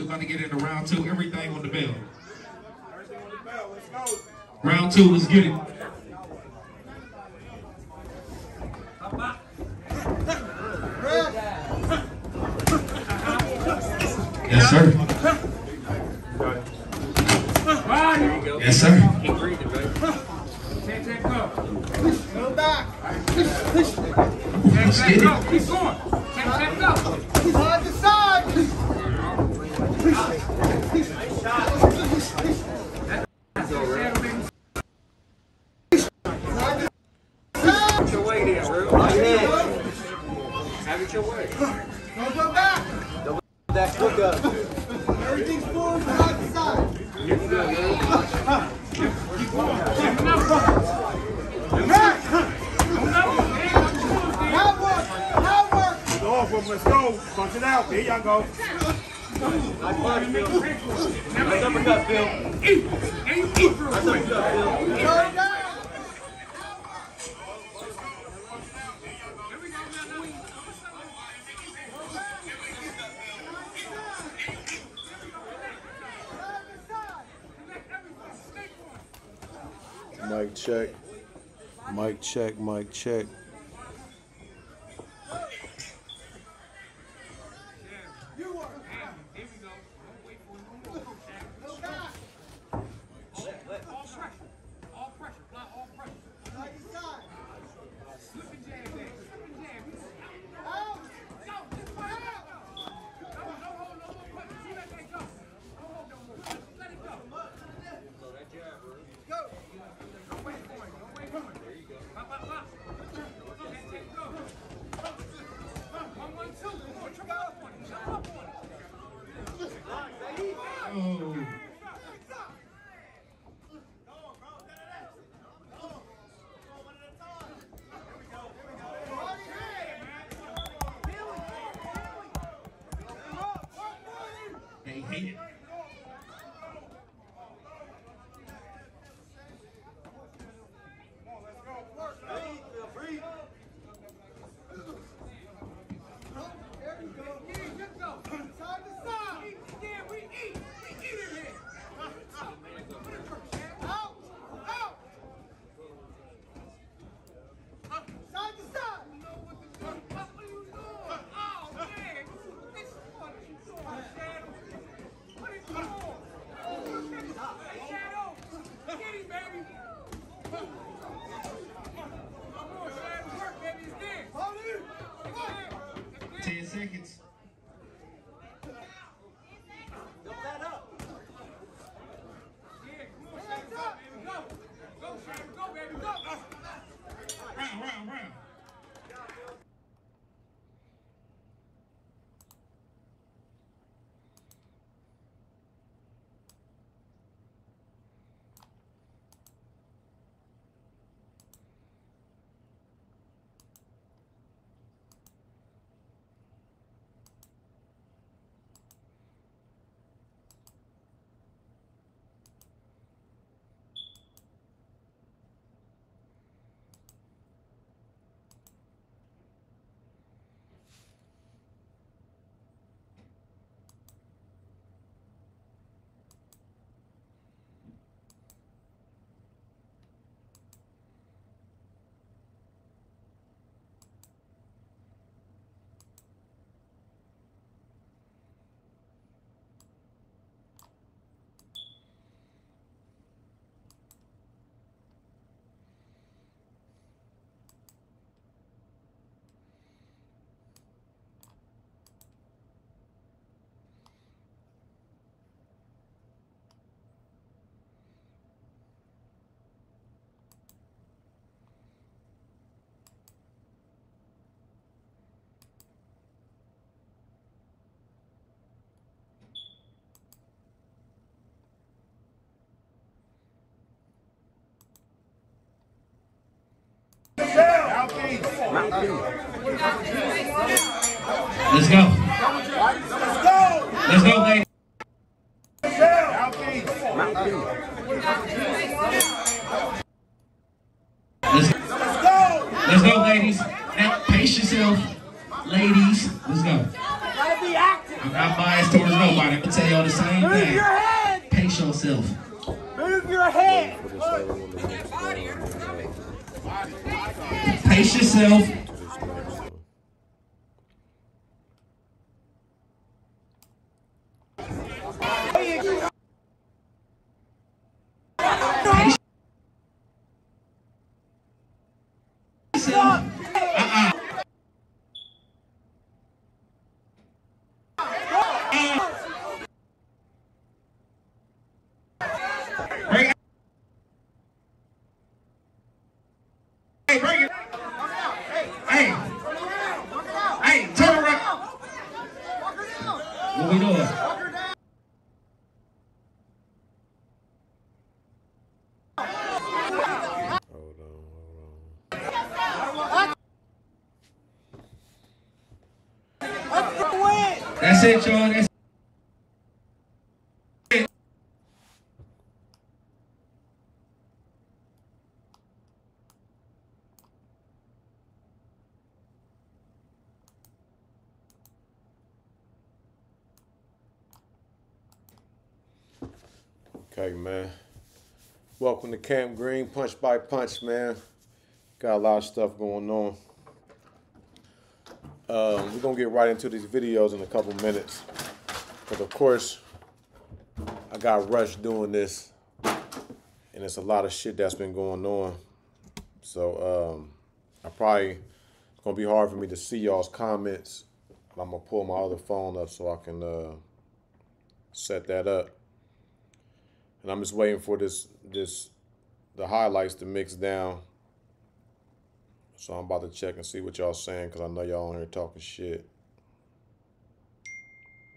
about to get into round two. Everything on the bell. Everything on the bell. Let's go. Round two, let's get it. Yes, sir. Yes, sir. Go back. Let's get it. Keep going. Go. Side to side. Have your way there, Real. Have it your way. Don't go back. That hook up. Everything's forward, side to side. Off, let's go. Punch it out. There y'all go. Nice body, Phil. Nice uppercut, Phil. Eat real quick. Nice uppercut, Phil. Mic check. Mic check. Mic check. They hate it. Seconds. Double that up. Yeah, come on, Shaq. Go, baby. Go. Go, Shaq. Go, baby. Go. Round. Let's go. Let's go, ladies. Let's go, ladies. Now, pace yourself, ladies. Let's go. Gotta be active. I'm not biased towards nobody. I'm gonna tell y'all the same Move thing. your head. Pace yourself. Move your head. For this other one to mix down Pace yourself. to this next one. Bring it. Hey, bring it. Hey. Hey, turn around. What we doing? Hold on. That's it, y'all. That's it. Okay, man. Welcome to Camp Green, Punch by Punch, man. Got a lot of stuff going on. We're going to get right into these videos in a couple minutes. Because, of course, I got rushed doing this. And it's a lot of shit that's been going on. So, it's going to be hard for me to see y'all's comments. I'm going to pull my other phone up so I can set that up. And I'm just waiting for the highlights to mix down. So I'm about to check and see what y'all saying because I know y'all on here talking shit.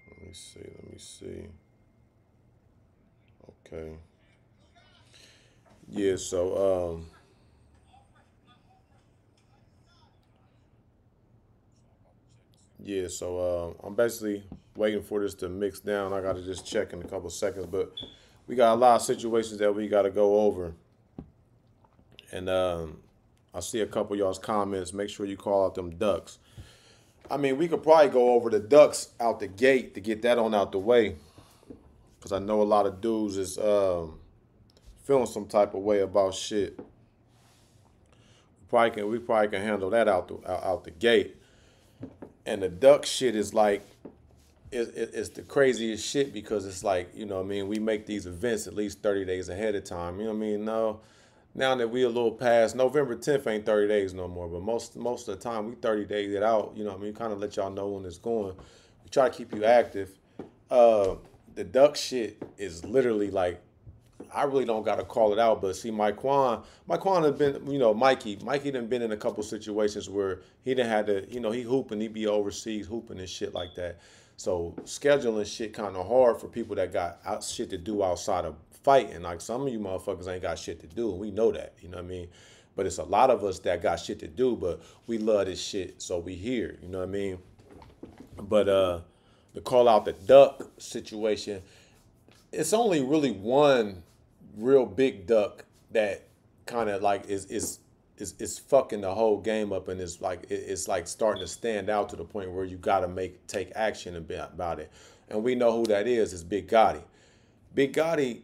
Let me see. Okay. Yeah, so I'm basically waiting for this to mix down. I gotta just check in a couple seconds, but we got a lot of situations that we gotta go over. And I see a couple of y'all's comments. Make sure you call out them ducks. I mean, we could probably go over the ducks out the gate to get that on out the way. Because I know a lot of dudes is feeling some type of way about shit. We probably can handle that out the gate. And the duck shit is like, it's the craziest shit because it's like, you know what I mean, we make these events at least 30 days ahead of time. You know what I mean? No. Now that we a little past, November 10th ain't 30 days no more, but most of the time we 30 days it out, you know what I mean? Kind of let y'all know when it's going. We try to keep you active. The duck shit is literally like, I really don't got to call it out, but see, Myquan has been, you know, Mikey done been in a couple situations where he done had to, you know, he hooping, he be overseas hooping and shit like that. So scheduling shit kind of hard for people that got shit to do outside of fighting. Like some of you motherfuckers ain't got shit to do, and we know that, you know what I mean? But it's a lot of us that got shit to do, but we love this shit, so we here, you know what I mean? But to call out the duck situation, it's only really one real big duck that kind of like is fucking the whole game up, and it's like starting to stand out to the point where you got to take action about it. And we know who that is. It's Big Gotti. Big Gotti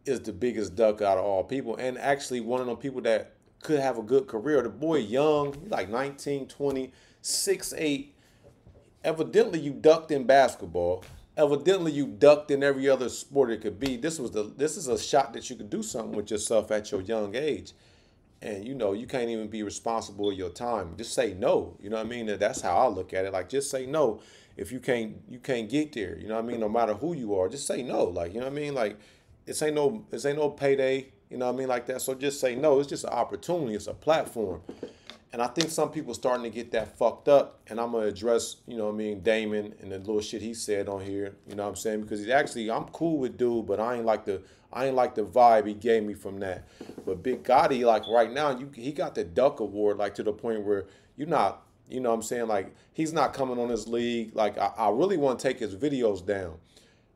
is the biggest duck out of all people, and actually one of them people that could have a good career. The boy young, like 19, 20, 6'8". Evidently you ducked in basketball. Evidently you ducked in every other sport it could be. This is a shot that you could do something with yourself at your young age. And you know, you can't even be responsible of your time. Just say no. You know what I mean? That's how I look at it. Like, just say no if you can't get there. You know what I mean? No matter who you are, just say no. Like, you know what I mean? Like, this ain't no payday. You know what I mean? Like that. So just say no. It's just an opportunity. It's a platform. And I think some people starting to get that fucked up. And I'm gonna address, you know what I mean, Damon and the little shit he said on here. You know what I'm saying? Because he's actually, I'm cool with dude, but I ain't like the vibe he gave me from that. But Big Gotti, like right now, he got the Duck Award, like to the point where you're not, you know what I'm saying? Like, he's not coming on his league. Like, I really want to take his videos down.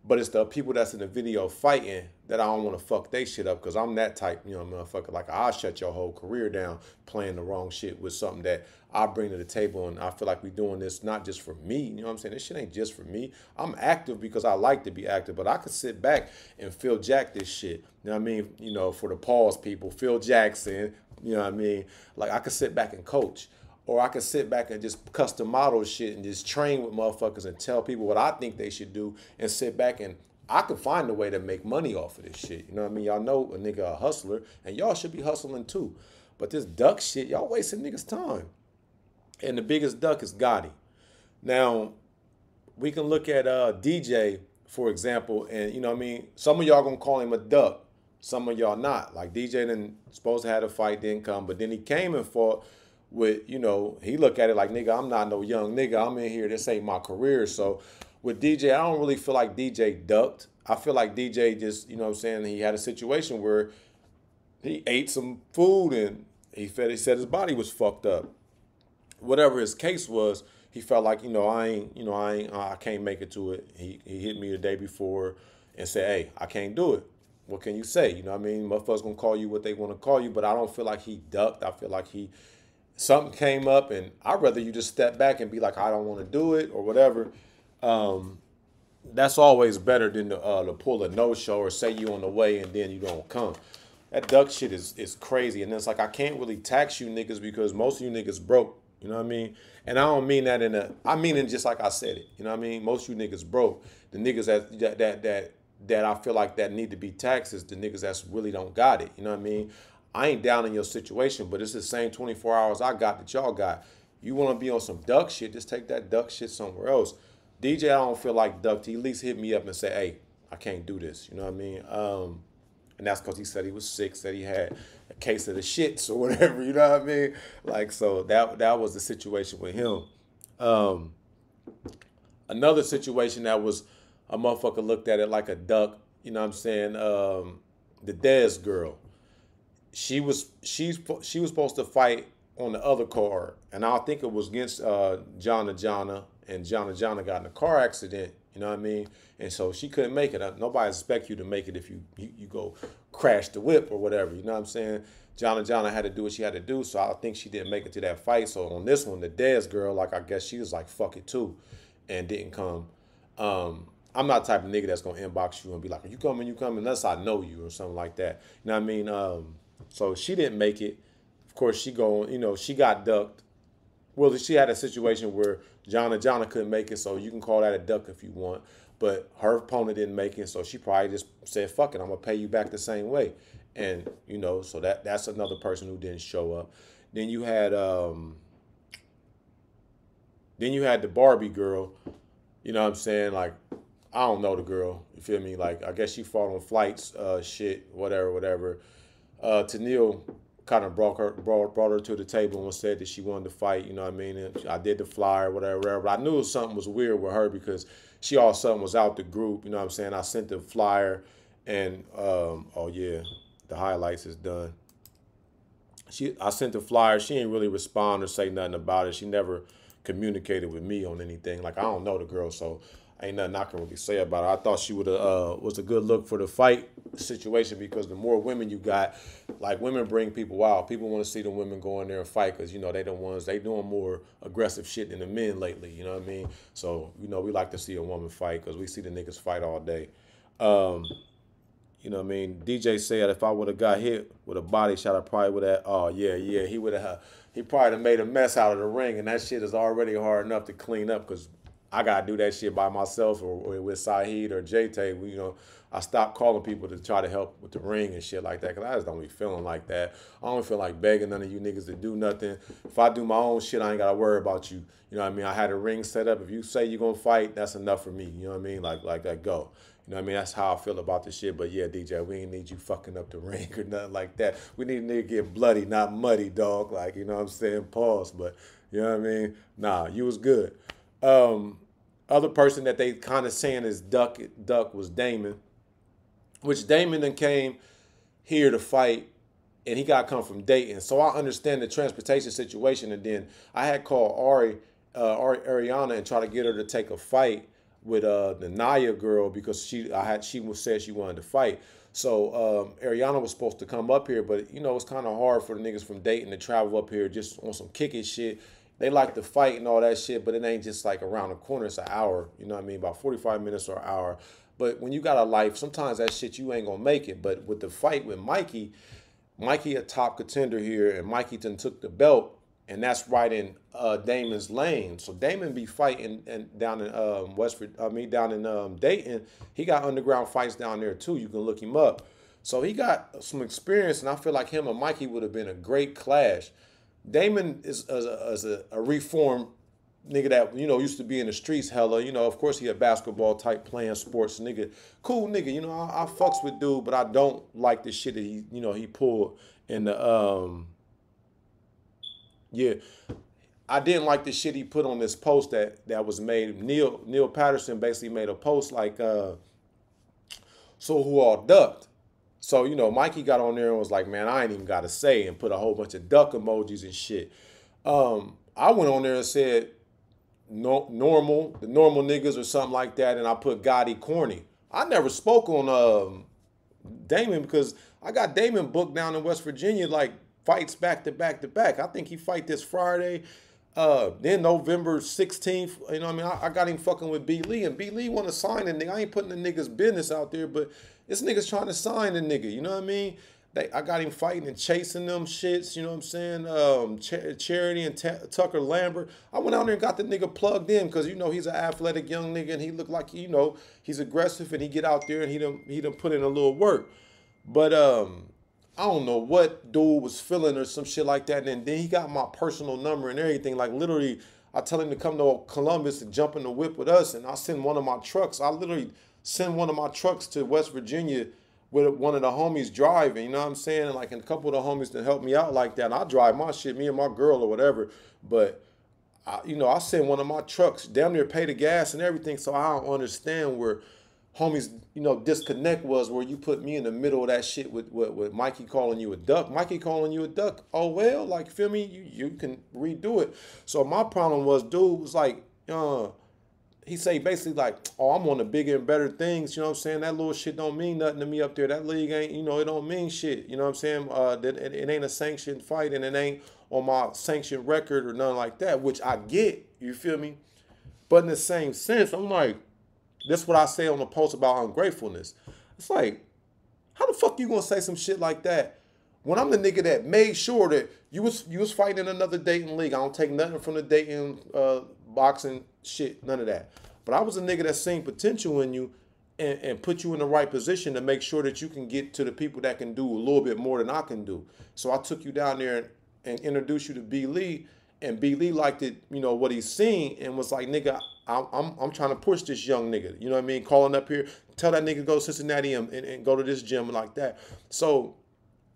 But it's the people that's in the video fighting that I don't want to fuck they shit up, because I'm that type, you know, motherfucker. Like, I'll shut your whole career down playing the wrong shit with something that I bring to the table, and I feel like we doing this not just for me. You know what I'm saying? This shit ain't just for me. I'm active because I like to be active, but I could sit back and Phil Jack this shit. You know what I mean? You know, for the pause people, Phil Jackson, you know what I mean? Like, I could sit back and coach. Or I could sit back and just custom model shit and just train with motherfuckers and tell people what I think they should do, and sit back and I could find a way to make money off of this shit. You know what I mean? Y'all know a nigga a hustler, and y'all should be hustling too. But this duck shit, y'all wasting niggas' time. And the biggest duck is Gotti. Now, we can look at DJ, for example, and you know what I mean? Some of y'all gonna call him a duck. Some of y'all not. Like, DJ didn't supposed to have a fight, didn't come, but then he came and fought with, you know, he look at it like, nigga, I'm not no young nigga. I'm in here. This ain't my career. So with DJ, I don't really feel like DJ ducked. I feel like DJ just, you know what I'm saying, he had a situation where he ate some food and he said his body was fucked up. Whatever his case was, he felt like, I can't make it to it. He hit me the day before and said, hey, I can't do it. What can you say? You know what I mean? Motherfuckers gonna call you what they want to call you, but I don't feel like he ducked. I feel like something came up, and I'd rather you just step back and be like, I don't want to do it or whatever. That's always better than to pull a no-show or say you on the way and then you don't come. That duck shit is crazy. And it's like, I can't really tax you niggas because most of you niggas broke. You know what I mean? And I don't mean that I mean it just like I said it. You know what I mean? Most of you niggas broke. The niggas that I feel like that need to be taxed is the niggas that really don't got it. You know what I mean? I ain't down in your situation, but it's the same 24 hours I got that y'all got. You want to be on some duck shit, just take that duck shit somewhere else. DJ, I don't feel like ducked. He at least hit me up and say, hey, I can't do this. You know what I mean? And that's because he said he was sick, said he had a case of the shits or whatever, you know what I mean? Like, so that was the situation with him. Another situation that was, a motherfucker looked at it like a duck, you know what I'm saying? The Dez girl. She's supposed to fight on the other card, and I think it was against Jana, and Jana got in a car accident, you know what I mean? And so she couldn't make it. Nobody expect you to make it if you go crash the whip or whatever, you know what I'm saying? Jana had to do what she had to do, so I think she didn't make it to that fight. So on this one, the Dez girl, like, I guess she was like, fuck it too, and didn't come. I'm not the type of nigga that's gonna inbox you and be like, you coming, unless I know you or something like that, you know what I mean? So she didn't make it. Of course, she got ducked. Well, she had a situation where Jana couldn't make it, so you can call that a duck if you want. But her opponent didn't make it, so she probably just said, fuck it, I'm going to pay you back the same way. And, you know, so that's another person who didn't show up. Then you had the Barbie girl, you know what I'm saying? Like, I don't know the girl, you feel me? Like, I guess she fought on flights, shit, whatever. Tennille kind of brought her to the table and said that she wanted to fight, you know what I mean? And I did the flyer, whatever. But I knew something was weird with her because she all of a sudden was out the group, you know what I'm saying? I sent the flyer and, oh yeah, the highlights is done. I sent the flyer. She didn't really respond or say nothing about it. She never communicated with me on anything. Like, I don't know the girl, so ain't nothing I can really say about it. I thought she would was a good look for the fight situation because the more women you got, like, women bring people out. People want to see the women go in there and fight because, you know, they doing more aggressive shit than the men lately, you know what I mean? So, you know, we like to see a woman fight because we see the niggas fight all day. You know what I mean? DJ said if I would have got hit with a body shot, I probably would have, oh, yeah, he probably made a mess out of the ring, and that shit is already hard enough to clean up because I got to do that shit by myself or with Saeed or J-Tay. You know, I stopped calling people to try to help with the ring and shit like that because I just don't be feeling like that. I don't feel like begging none of you niggas to do nothing. If I do my own shit, I ain't got to worry about you. You know what I mean? I had a ring set up. If you say you're going to fight, that's enough for me. You know what I mean? Like that, go. You know what I mean? That's how I feel about this shit. But yeah, DJ, we ain't need you fucking up the ring or nothing like that. We need a nigga get bloody, not muddy, dog. Like, you know what I'm saying? Pause. But, you know what I mean? Nah, you was good. Other person that they kind of saying is duck was Damon, which Damon then came here to fight, and he got to come from Dayton. So I understand the transportation situation, and then I had called Ariana and try to get her to take a fight with the Naya girl because she said she wanted to fight. So Ariana was supposed to come up here, but you know it's kind of hard for the niggas from Dayton to travel up here just on some kicking shit. They like to fight and all that shit, but it ain't just like around the corner. It's an hour, you know what I mean? About 45 minutes or an hour. But when you got a life, sometimes that shit you ain't gonna make it. But with the fight with Mikey a top contender here, and Mikey done took the belt, and that's right in Damon's lane. So Damon be fighting and down in down in Dayton. He got underground fights down there too. You can look him up. So he got some experience, and I feel like him and Mikey would have been a great clash. Damon is a reformed nigga that, you know, used to be in the streets hella. You know, of course he a basketball type playing sports nigga. Cool nigga, you know, I fucks with dude, but I don't like the shit that he pulled in the yeah. I didn't like the shit he put on this post that was made. Neil Patterson basically made a post like so who all ducked? So, you know, Mikey got on there and was like, man, I ain't even got to say, and put a whole bunch of duck emojis and shit. I went on there and said, no, the normal niggas or something like that, and I put Gotti corny. I never spoke on Damon because I got Damon booked down in West Virginia, like fights back to back to back. I think he fight this Friday. Then November 16th, you know what I mean? I got him fucking with B. Lee, and B. Lee want to sign the nigga. I ain't putting the nigga's business out there, but this nigga's trying to sign the nigga, you know what I mean? I got him fighting and chasing them shits, you know what I'm saying? Charity and Tucker Lambert. I went out there and got the nigga plugged in because, you know, he's an athletic young nigga and he look like, you know, he's aggressive and he get out there and he done put in a little work. But I don't know what dude was feeling or some shit like that. And then he got my personal number and everything. Like literally, I tell him to come to Columbus and jump in the whip with us. And I send one of my trucks. I literally send one of my trucks to West Virginia with one of the homies driving, you know what I'm saying? And like, and a couple of the homies to help me out like that. And I drive my shit, me and my girl or whatever. But, you know, I send one of my trucks, damn near pay the gas and everything. So I don't understand where homies, you know, disconnect was, where you put me in the middle of that shit with Mikey calling you a duck. Mikey calling you a duck. Oh, well, like, feel me? You can redo it. So my problem was, dude was like, he say basically like, oh, I'm on the bigger and better things. You know what I'm saying? That little shit don't mean nothing to me up there. That league ain't, you know, it don't mean shit. You know what I'm saying? It ain't a sanctioned fight and it ain't on my sanctioned record or nothing like that, which I get, you feel me? But in the same sense, I'm like, that's what I say on the post about ungratefulness. It's like, how the fuck you gonna say some shit like that when I'm the nigga that made sure that you was fighting in another Dayton league? I don't take nothing from the Dayton boxing shit, none of that. But I was a nigga that seen potential in you and put you in the right position to make sure that you can get to the people that can do a little bit more than I can do. So I took you down there and introduced you to B. Lee, and B. Lee liked it, you know, what he's seen, and was like, nigga, I'm trying to push this young nigga. You know what I mean? Calling up here, tell that nigga go to Cincinnati and go to this gym like that. So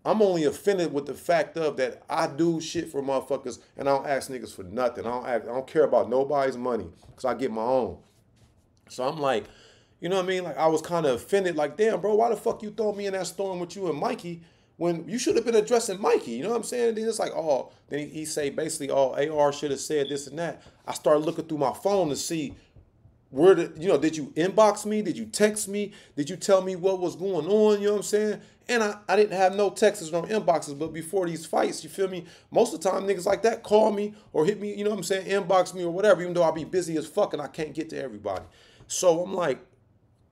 I'm only offended with the fact of that I do shit for motherfuckers and I don't ask niggas for nothing. I don't care about nobody's money because I get my own. So I'm like, you know what I mean? Like I was kind of offended, like, damn, bro, why the fuck you throw me in that storm with you and Mikey when you should have been addressing Mikey? You know what I'm saying? And then it's like, oh, then he say basically, oh, AR should have said this and that. I started looking through my phone to see where did you inbox me? Did you text me? Did you tell me what was going on? You know what I'm saying? And I didn't have no texts or inboxes, but before these fights, you feel me? Most of the time, niggas like that call me or hit me, you know what I'm saying, inbox me or whatever, even though I be busy as fuck and I can't get to everybody. So I'm like,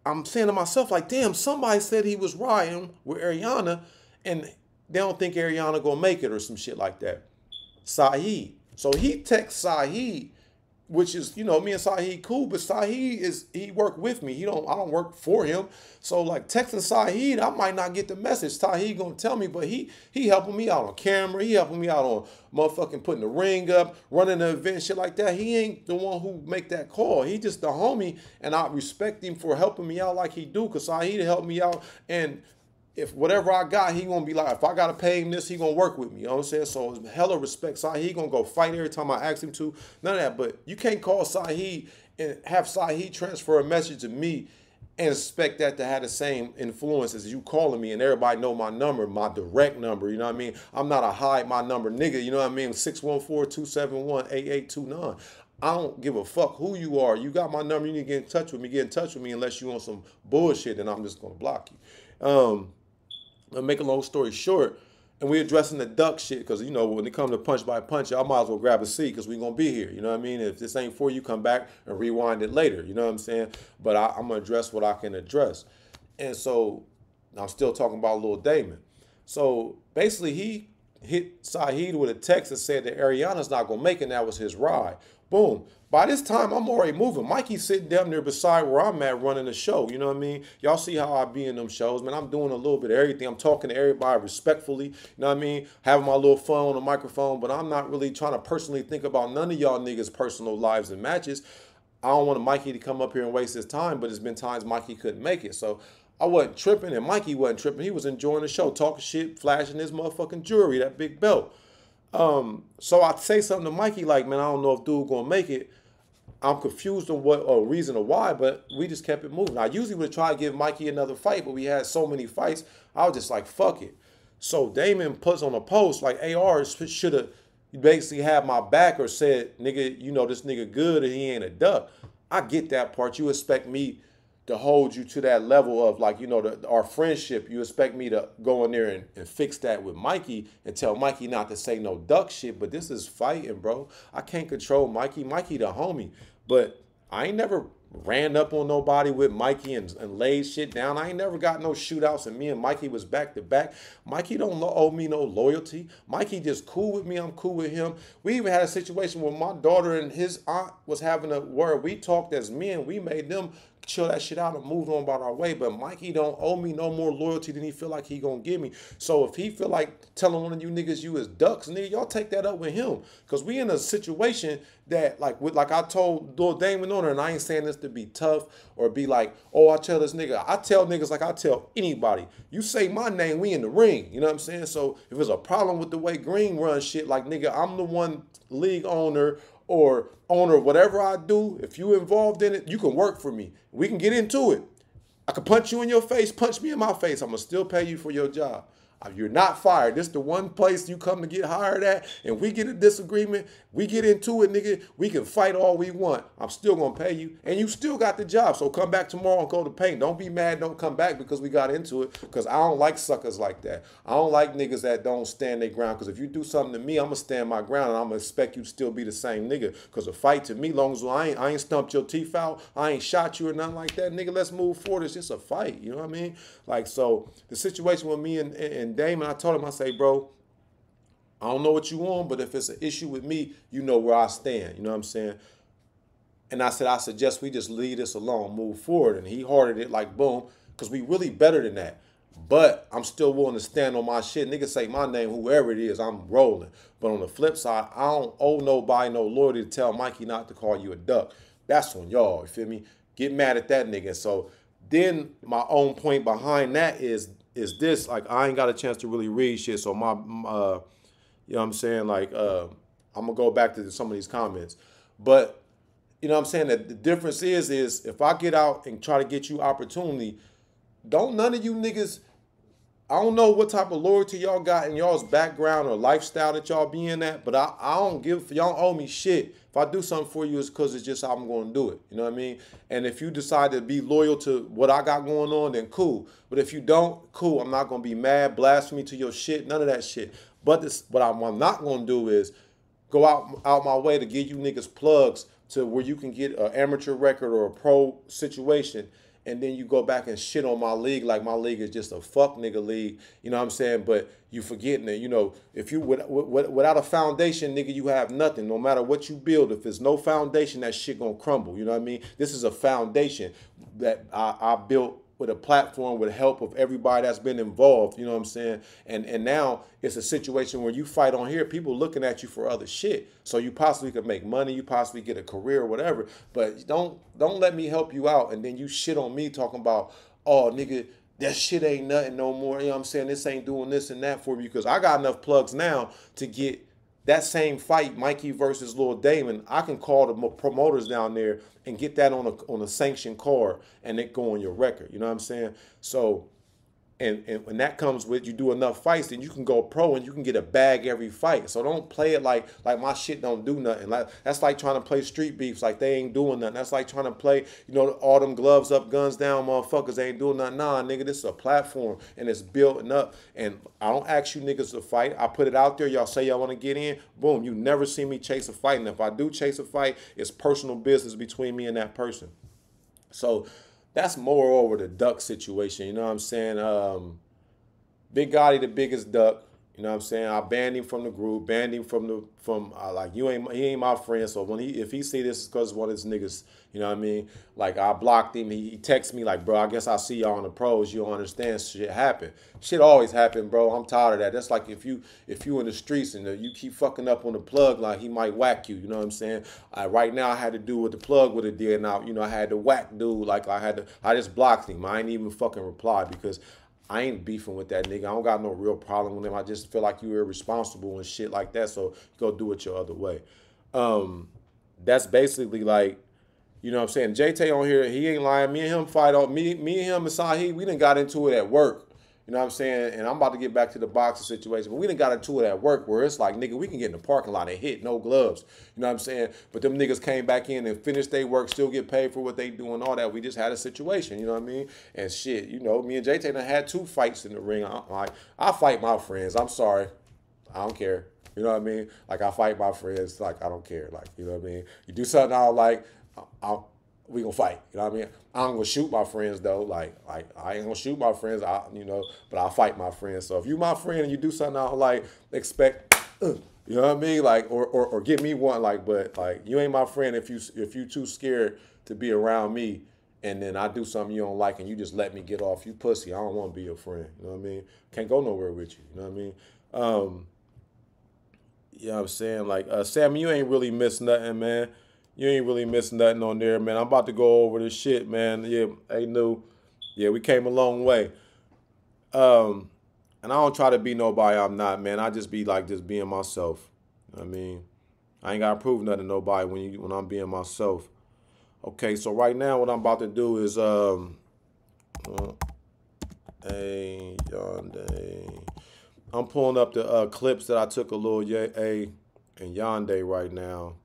I'm saying to myself, like, damn, somebody said he was riding with Ariana and they don't think Ariana gonna make it or some shit like that. Saeed. So he texts Saeed, which is, you know, me and Saeed cool, but Saeed he work with me. I don't work for him. So like texting Saeed, I might not get the message. Saeed gonna tell me, but he helping me out on camera. He helping me out on motherfucking putting the ring up, running the event, shit like that. He ain't the one who make that call. He just the homie, and I respect him for helping me out like he do, because Saeed helped me out, and if whatever I got, he gonna be like, if I gotta pay him this, he gonna work with me. You know what I'm saying? So hella respect Saeed. He gonna go fight every time I ask him to. None of that. But you can't call Saeed and have Saeed transfer a message to me and expect that to have the same influence as you calling me and everybody know my number, my direct number. You know what I mean? I'm not a hide my number nigga. You know what I mean? 614-271-8829. I don't give a fuck who you are. You got my number. You need to get in touch with me. Get in touch with me unless you want some bullshit, and I'm just gonna block you. I'll make a long story short, and we addressing the duck shit because, you know, when it comes to punch by punch, y'all might as well grab a seat because we going to be here. You know what I mean? If this ain't for you, come back and rewind it later. You know what I'm saying? But I'm going to address what I can address. And so I'm still talking about Lil Damon. So basically he hit Saheed with a text that said that Ariana's not going to make it, and that was his ride. Boom. By this time, I'm already moving. Mikey's sitting down there beside where I'm at running the show. You know what I mean? Y'all see how I be in them shows, man. I'm doing a little bit of everything. I'm talking to everybody respectfully. You know what I mean? Having my little fun on the microphone, but I'm not really trying to personally think about none of y'all niggas' personal lives and matches. I don't want Mikey to come up here and waste his time, but there's been times Mikey couldn't make it. So I wasn't tripping, and Mikey wasn't tripping. He was enjoying the show, talking shit, flashing his motherfucking jewelry, that big belt. So I say something to Mikey like, man, I don't know if dude gonna make it. I'm confused on what or reason or why, but we just kept it moving. I usually would try to give Mikey another fight, but we had so many fights, I was just like, fuck it. So Damon puts on a post like AR should have basically had my back or said, nigga, you know this nigga good or he ain't a duck. I get that part. You expect me to hold you to that level of, like, you know, our friendship. You expect me to go in there and fix that with Mikey and tell Mikey not to say no duck shit. But this is fighting, bro. I can't control Mikey. Mikey the homie. But I ain't never ran up on nobody with Mikey and laid shit down. I ain't never got no shootouts, and me and Mikey was back to back. Mikey don't owe me no loyalty. Mikey just cool with me. I'm cool with him. We even had a situation where my daughter and his aunt was having a word. We talked as men. We made them chill that shit out and moved on about our way. But Mikey don't owe me no more loyalty than he feel like he gonna give me. So if he feel like telling one of you niggas you is ducks, nigga, y'all take that up with him. Cause we in a situation that, like I told Lil Damon on her, and I ain't saying this to be tough or be like, oh, I tell this nigga. I tell niggas like I tell anybody. You say my name, we in the ring. You know what I'm saying? So if there's a problem with the way Green runs shit, like, nigga, I'm the one league owner or owner of whatever I do. If you involved in it, you can work for me. We can get into it. I can punch you in your face, punch me in my face. I'm going to still pay you for your job. You're not fired. This is the one place you come to get hired at, and we get a disagreement, we get into it, nigga, we can fight all we want. I'm still going to pay you, and you still got the job, so come back tomorrow and go to paint. Don't be mad, don't come back because we got into it, because I don't like suckers like that. I don't like niggas that don't stand their ground, because if you do something to me, I'm going to stand my ground, and I'm going to expect you to still be the same nigga, because a fight to me, long as I ain't stumped your teeth out, I ain't shot you or nothing like that, nigga, let's move forward. It's just a fight, you know what I mean? Like, so the situation with me and Damon, I told him, I say, bro, I don't know what you want, but if it's an issue with me, you know where I stand. You know what I'm saying? And I said, I suggest we just leave this alone, move forward. And he hearted it like, boom, because we really better than that. But I'm still willing to stand on my shit. Niggas say my name, whoever it is, I'm rolling. But on the flip side, I don't owe nobody no loyalty to tell Mikey not to call you a duck. That's on y'all, you feel me? Get mad at that nigga. So then my own point behind that is this, like, I ain't got a chance to really read shit, so my you know what I'm saying, like, I'm gonna go back to some of these comments. But you know what I'm saying, that the difference is if I get out and try to get you opportunity, don't none of you niggas, I don't know what type of loyalty y'all got in y'all's background or lifestyle that y'all be in at, but I don't give, y'all owe me shit. If I do something for you, it's because it's just how I'm going to do it. You know what I mean? And if you decide to be loyal to what I got going on, then cool. But if you don't, cool. I'm not going to be mad, blasphemy to your shit, none of that shit. But what I'm not going to do is go out my way to give you niggas plugs to where you can get an amateur record or a pro situation, and then you go back and shit on my league like my league is just a fuck nigga league. You know what I'm saying? But you forgetting that, you know, if you without a foundation, nigga, you have nothing. No matter what you build, if there's no foundation, that shit gonna crumble. You know what I mean? This is a foundation that I built with a platform with help of everybody that's been involved, you know what I'm saying? And now it's a situation where you fight on here, people looking at you for other shit. So you possibly could make money, you possibly get a career or whatever, but don't let me help you out and then you shit on me talking about, oh, nigga, that shit ain't nothing no more. You know what I'm saying? This ain't doing this and that for me, because I got enough plugs now to get that same fight, Mikey versus Lil Damon. I can call the promoters down there and get that on a sanctioned card and it go on your record. You know what I'm saying? So And when that comes with you do enough fights, then you can go pro and you can get a bag every fight. So don't play it like my shit don't do nothing. Like that's like trying to play street beefs like they ain't doing nothing. That's like trying to play, all them gloves up, guns down, motherfuckers ain't doing nothing. Nah, nigga, this is a platform and it's building up. And I don't ask you niggas to fight. I put it out there. Y'all say y'all want to get in. Boom. You never see me chase a fight. And if I do chase a fight, it's personal business between me and that person. So that's more over the duck situation, you know what I'm saying? Big Gotti, the biggest duck, you know what I'm saying? I banned him from the group, banned him from like he ain't my friend. So if he see this, it's because one of his niggas, you know what I mean? Like I blocked him. He texts me like, bro, I guess I'll see y'all on the pros. You don't understand, shit happen. Shit always happen, bro. I'm tired of that. That's like if you in the streets and you keep fucking up on the plug, like he might whack you. You know what I'm saying? Right now I had to do what the plug would have did. Now I had to whack dude. Like I just blocked him. I ain't even fucking reply because I ain't beefing with that nigga. I don't got no real problem with him. I just feel like you irresponsible and shit like that. So go do it your other way. That's basically like, you know what I'm saying? JT on here, he ain't lying. Me and him fight on me and him and Sahih, we done got into it at work. You know what I'm saying? And I'm about to get back to the boxing situation. But we done got into it at work where it's like, nigga, we can get in the parking lot and hit, no gloves. You know what I'm saying? But them niggas came back in and finished their work, still get paid for what they do and all that. We just had a situation, you know what I mean? And shit, me and JT done had 2 fights in the ring. I fight my friends. I'm sorry. I don't care. You know what I mean? Like, I fight my friends. Like, I don't care. Like, you know what I mean? You do something I don't like, we gonna fight. You know what I mean? I'm gonna shoot my friends though. Like I ain't gonna shoot my friends. But I'll fight my friends. So if you my friend and you do something I don't like, expect, you know what I mean? Like or give me one. But you ain't my friend if you too scared to be around me, and then I do something you don't like and you just let me get off. You pussy. I don't want to be your friend. You know what I mean? Can't go nowhere with you. You know what I mean? You know what I'm saying? Like Sammy, you ain't really missed nothing, man. You ain't really missing nothing on there, man. I'm about to go over this shit, man. Yeah, hey, new. Yeah, we came a long way. And I don't try to be nobody I'm not, man. I just be like just being myself. I mean, I ain't gotta prove nothing to nobody when I'm being myself. Okay, so right now what I'm about to do is Yande. I'm pulling up the clips that I took of Lil A and Yande right now.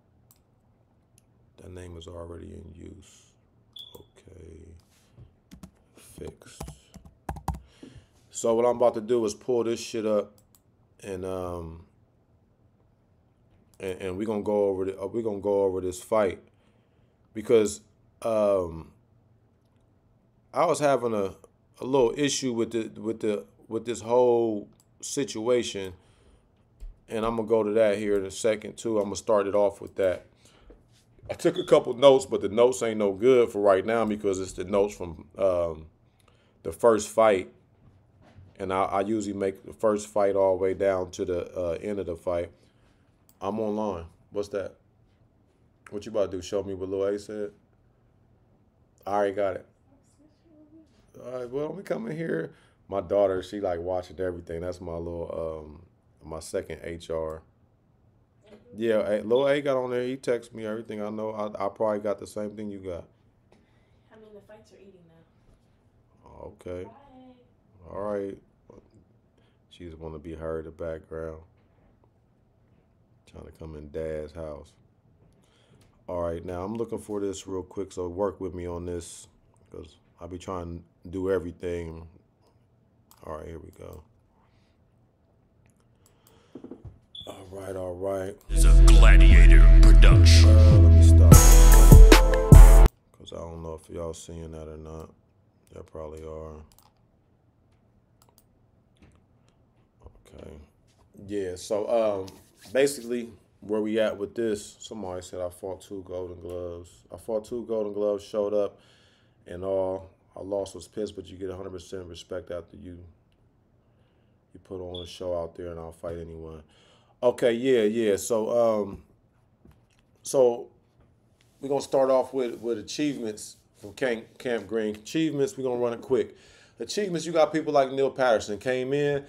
That name is already in use. Okay. Fixed. So what I'm about to do is pull this shit up and we're gonna go over this fight because I was having a little issue with this whole situation, and I'm gonna go to that here in a second too. I'm gonna start it off with that. I took a couple notes, but the notes ain't no good for right now because it's the notes from the first fight. And I usually make the first fight all the way down to the end of the fight. I'm online. What's that? What you about to do? Show me what Lil A said? I already got it. All right, well, we coming here. My daughter, she like watching everything. That's my little, my second HR. Yeah, Lil A got on there. He texted me everything. I know. I probably got the same thing you got. I mean, the fights are eating now. Okay. Bye. All right. She just want to be heard in the background. Trying to come in Dad's house. All right, now I'm looking for this real quick, so work with me on this because I'll be trying to do everything. All right, here we go. All right. It's a Gladiator production. Let me stop. Because I don't know if y'all seeing that or not. Y'all probably are. Okay. Yeah, so basically where we at with this, somebody said I fought 2 golden gloves. I fought 2 golden gloves, showed up and all. I lost, was pissed, but you get 100% respect after you put on a show out there, and I'll fight anyone. Okay, yeah. So we're gonna start off with achievements from Camp Green. Achievements, we're gonna run it quick. Achievements, you got people like Neil Patterson came in,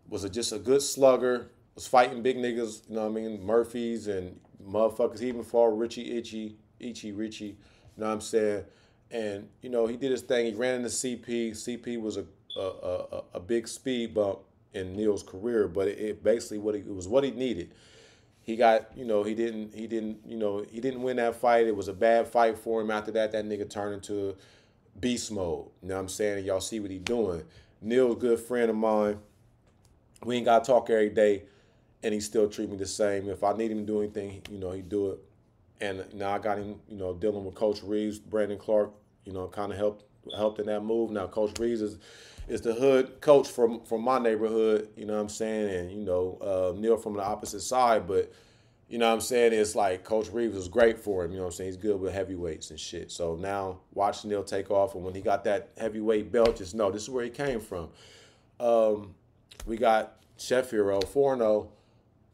was just a good slugger, was fighting big niggas, you know what I mean, Murphys and motherfuckers. He even fought Richie, you know what I'm saying? And, he did his thing. He ran into CP. CP was a a big speed bump in Neil's career, but it basically it was what he needed. He got, he didn't win that fight. It was a bad fight for him. After that, that nigga turned into beast mode. You know what I'm saying? And y'all see what he doing. Neil, a good friend of mine. We ain't got to talk every day, and he still treat me the same. If I need him to do anything, he do it. And now I got him, dealing with Coach Reeves, Brandon Clark, kind of helped in that move. Now Coach Reeves is the hood coach from my neighborhood, you know what I'm saying? And, Neil from the opposite side, but, you know what I'm saying? It's like Coach Reeves was great for him, you know what I'm saying? He's good with heavyweights and shit. So now watch Neil take off, and when he got that heavyweight belt, just know this is where he came from. We got Chef Hero, 4-0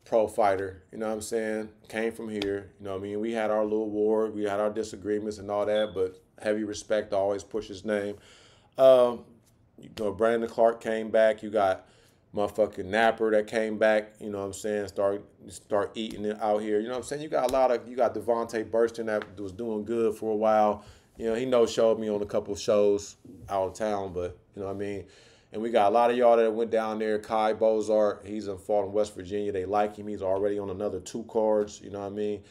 pro fighter, you know what I'm saying? Came from here, you know what I mean? We had our little war, we had our disagreements and all that, but heavy respect, always push his name. Brandon Clark came back. You got motherfucking Napper that came back, you know what I'm saying? Start eating it out here. You know what I'm saying? You got Devontae Burston that was doing good for a while. He showed me on a couple of shows out of town, but you know what I mean? And we got a lot of y'all that went down there. Kai Bozart, he's in fought in West Virginia. They like him. He's already on another 2 cards, you know what I mean?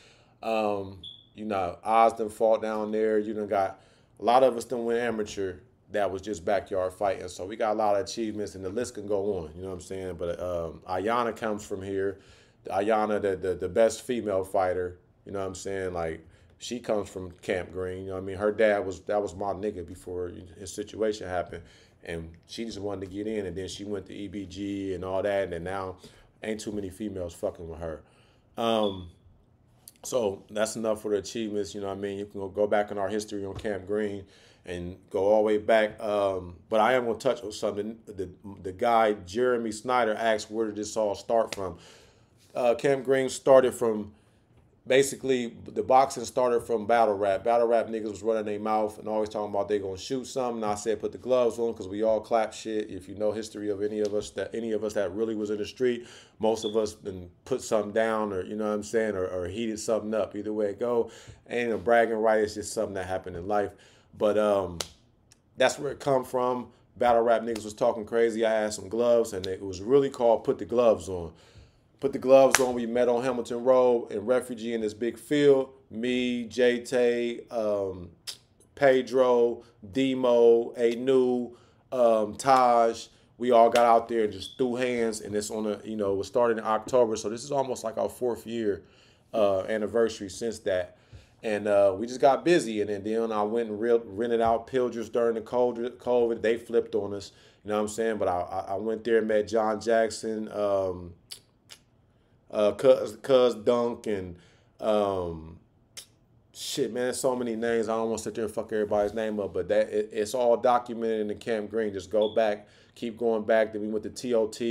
Osden fought down there. You done got a lot of us done went amateur. That was just backyard fighting. So we got a lot of achievements, and the list can go on, you know what I'm saying? But Ayana comes from here. Ayana, the best female fighter, you know what I'm saying? Like, she comes from Camp Green, you know what I mean? Her dad that was my nigga before his situation happened, and she just wanted to get in, and then she went to EBG and all that, and then now ain't too many females fucking with her. So that's enough for the achievements, you know what I mean? You can go back in our history on Camp Green and go all the way back. But I am going to touch on something. The guy, Jeremy Snyder, asked where did this all start from. Camp Green started from, basically, the boxing started from battle rap. Battle rap niggas was running their mouth and always talking about they going to shoot something. And I said put the gloves on because we all clap shit. If you know history of any of us that really was in the street, most of us been put something down, or you know what I'm saying, or heated something up. Either way it go, ain't a bragging right. It's just something that happened in life. But that's where it come from. Battle rap niggas was talking crazy. I had some gloves, and it was really called Put the Gloves On. Put the gloves on. We met on Hamilton Road in Refugee in this big field. Me, J-Tay, Pedro, Demo, Anu, Taj. We all got out there and just threw hands, and it's on it was started in October, so this is almost like our 4th year anniversary since that. And we just got busy, and then I went and rented out Pilgers during the COVID. They flipped on us, you know what I'm saying? But I went there and met John Jackson, Cuz Dunk, and shit, man, so many names. I don't want to sit there and fuck everybody's name up, but it's all documented in the Camp Green. Just go back, keep going back. Then we went to TOT.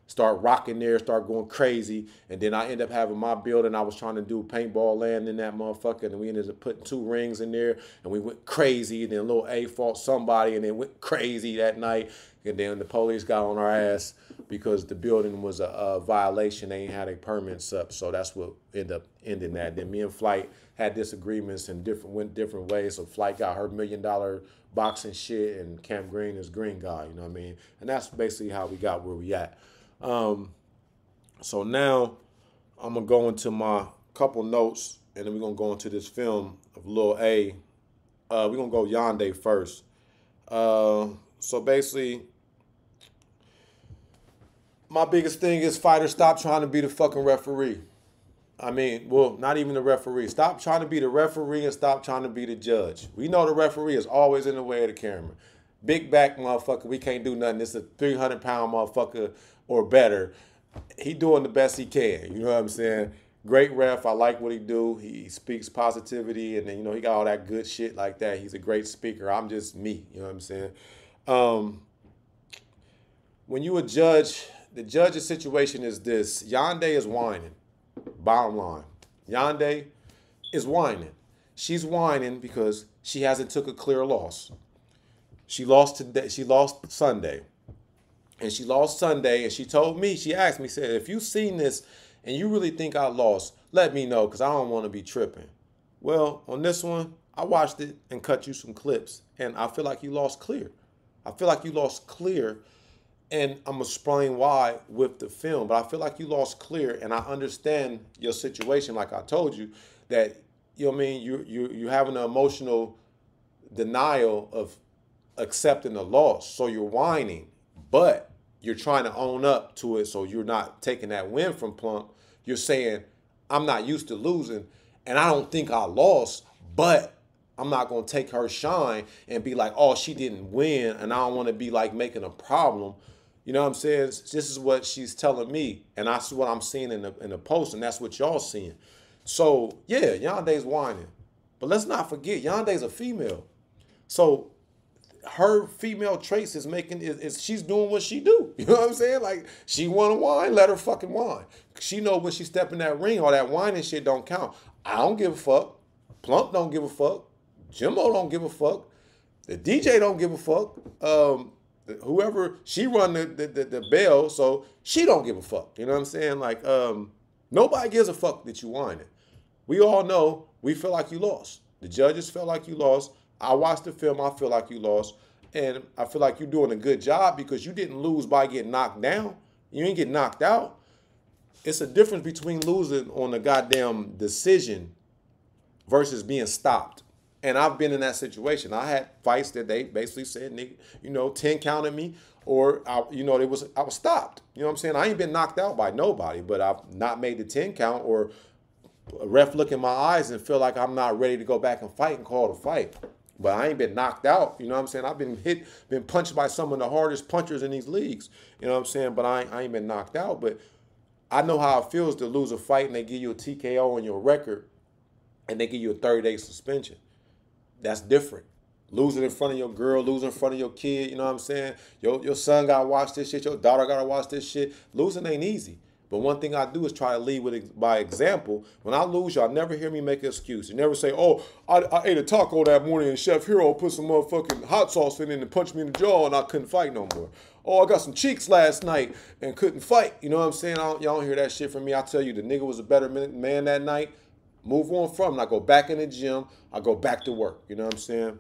Start rocking there, start going crazy, and then I end up having my building. I was trying to do paintball land in that motherfucker, and we ended up putting 2 rings in there, and we went crazy. And then Lil A fought somebody, and then went crazy that night. And then the police got on our ass because the building was a violation. They ain't had their permits up, so that's what ended up ending that. Then me and Flight had disagreements and went different ways. So Flight got her $1 million boxing shit, and Camp Green is Green Guy, you know what I mean? And that's basically how we got where we at. So now I'm going to go into my couple notes, and then we're going to go into this film of Lil A. We're going to go Yande first. So basically, my biggest thing is fighters, stop trying to be the fucking referee. I mean, well, not even the referee. Stop trying to be the referee and stop trying to be the judge. We know the referee is always in the way of the camera. Big back motherfucker, we can't do nothing. This is a 300-pound motherfucker or better. He doing the best he can. You know what I'm saying? Great ref. I like what he do. He speaks positivity, and then, he got all that good shit like that. He's a great speaker. I'm just me. You know what I'm saying? When you a judge, the judge's situation is this. Yande is whining. Bottom line. Yande is whining. She's whining because she hasn't took a clear loss. She lost today. She lost Sunday. And she lost Sunday, and she told me, she asked me, said, if you've seen this and you really think I lost, let me know, because I don't want to be tripping. Well, on this one, I watched it and cut you some clips, and I feel like you lost clear. I feel like you lost clear, and I'm gonna explain why with the film. But I feel like you lost clear, and I understand your situation. Like I told you, that you know what I mean. You having an emotional denial of accepting the loss, so you're whining, but you're trying to own up to it, so you're not taking that win from Plump. You're saying, I'm not used to losing, and I don't think I lost, but I'm not going to take her shine and be like, oh, she didn't win, and I don't want to be like making a problem. You know what I'm saying? This is what she's telling me, and that's what I'm seeing in the post, and that's what y'all seeing. So, yeah, Yande's whining. But let's not forget, Yande's a female. So her female traits is making is she's doing what she do. You know what I'm saying? Like, she want to whine, let her fucking whine. She know when she step in that ring, all that whining shit don't count. I don't give a fuck. Plump don't give a fuck. Jimbo don't give a fuck. The DJ don't give a fuck. Whoever, she run the bell, so she don't give a fuck. You know what I'm saying? Like, nobody gives a fuck that you whining. We all know we feel like you lost. The judges felt like you lost. I watched the film, I feel like you lost. And I feel like you're doing a good job because you didn't lose by getting knocked down. You ain't get knocked out. It's a difference between losing on a goddamn decision versus being stopped. And I've been in that situation. I had fights that they basically said, nigga, you know, 10 counted me, or I was stopped. You know what I'm saying? I ain't been knocked out by nobody, but I've not made the 10 count, or a ref look in my eyes and feel like I'm not ready to go back and fight and call the fight. But I ain't been knocked out. You know what I'm saying? I've been been punched by some of the hardest punchers in these leagues. You know what I'm saying? But I ain't been knocked out. But I know how it feels to lose a fight and they give you a TKO on your record and they give you a 30-day suspension. That's different. Losing in front of your girl, losing in front of your kid, you know what I'm saying? Your son got to watch this shit. Your daughter got to watch this shit. Losing ain't easy. But one thing I do is try to lead by example. When I lose, y'all never hear me make an excuse. You never say, oh, I ate a taco that morning and Chef Hero put some motherfucking hot sauce in it and punched me in the jaw and I couldn't fight no more. Oh, I got some cheeks last night and couldn't fight. You know what I'm saying? Y'all don't hear that shit from me. I tell you, the nigga was a better man that night. Move on from it. I go back in the gym. I go back to work. You know what I'm saying?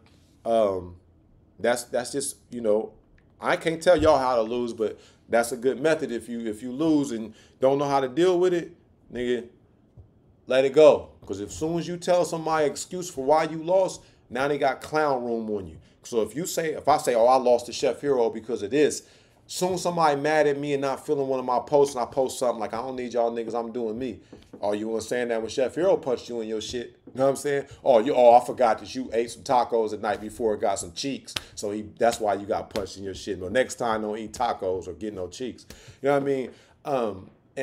That's just, you know, I can't tell y'all how to lose, but that's a good method. If you lose and don't know how to deal with it, nigga, let it go. Because as soon as you tell somebody excuse for why you lost, now they got clown room on you. So if I say, oh, I lost to Chef Hero because of this, soon somebody mad at me and not feeling one of my posts and I post something like, I don't need y'all niggas, I'm doing me. Oh, you want saying that when Chef Hero punched you in your shit? You know what I'm saying? Oh, I forgot that you ate some tacos the night before and got some cheeks. So that's why you got punched in your shit. But next time, don't eat tacos or get no cheeks. You know what I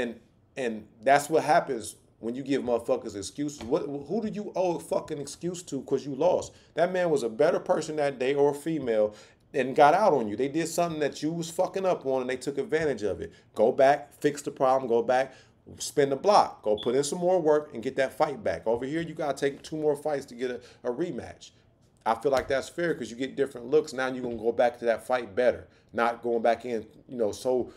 mean? And that's what happens when you give motherfuckers excuses. Who do you owe a fucking excuse to because you lost? That man was a better person that day, or a female, and got out on you. They did something that you was fucking up on and they took advantage of it. Go back, fix the problem, go back, spin the block, go put in some more work and get that fight back. Over here, you got to take 2 more fights to get a rematch. I feel like that's fair because you get different looks. Now you're going to go back to that fight better, not going back in, you know, so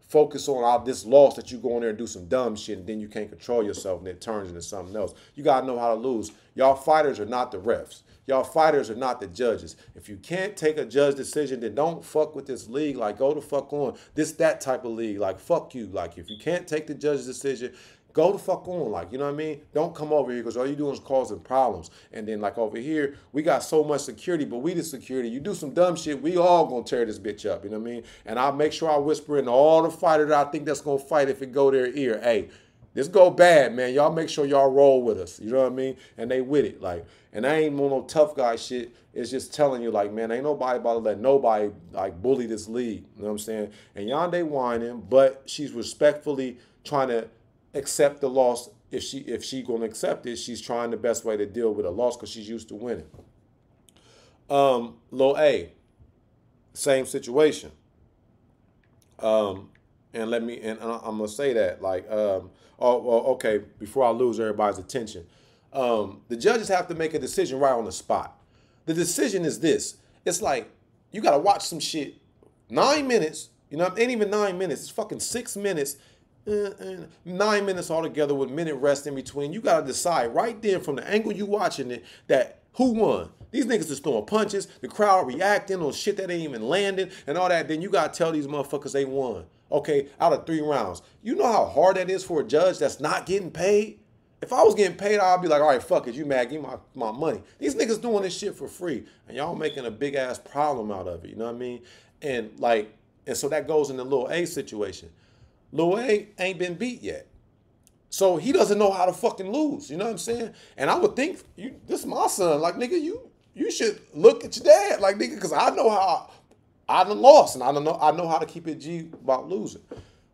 focus on this loss that you go in there and do some dumb shit and then you can't control yourself and it turns into something else. You got to know how to lose. Y'all fighters are not the refs. Y'all fighters are not the judges. If you can't take a judge decision, then don't fuck with this league. Like, go the fuck on. That type of league. Like, fuck you. Like, if you can't take the judge's decision, go the fuck on. Like, you know what I mean? Don't come over here because all you doing is causing problems. And then, like, over here, we got so much security, but we the security. You do some dumb shit, we all gonna tear this bitch up. You know what I mean? And I'll make sure I whisper in all the fighters that I think that's gonna fight if it go their ear. Hey, this go bad, man. Y'all make sure y'all roll with us. You know what I mean? And they with it. Like, and I ain't on no tough guy shit. It's just telling you, like, man, ain't nobody about to let nobody, like, bully this league. You know what I'm saying? And Yande whining, but she's respectfully trying to accept the loss. If she gonna accept it, she's trying the best way to deal with a loss because she's used to winning. Lil A, same situation. And I'm gonna say that, like, okay, before I lose everybody's attention. The judges have to make a decision right on the spot. The decision is this. It's like, you got to watch some shit 9 minutes. You know, it ain't even 9 minutes. It's fucking 6 minutes. 9 minutes altogether with minute rest in between. You got to decide right there from the angle you watching it that who won. These niggas is throwing punches, the crowd reacting on shit that ain't even landing and all that. Then you gotta tell these motherfuckers they won. Okay, out of 3 rounds. You know how hard that is for a judge that's not getting paid? If I was getting paid, I'd be like, all right, fuck it, you mad, give me my money. These niggas doing this shit for free, and y'all making a big ass problem out of it, you know what I mean? And so that goes in the Lil A situation. Lil A ain't been beat yet. So he doesn't know how to fucking lose, you know what I'm saying? And I would think, this is my son, like, nigga, you should look at your dad, like, nigga, because I know how I done lost, and I know how to keep it G about losing.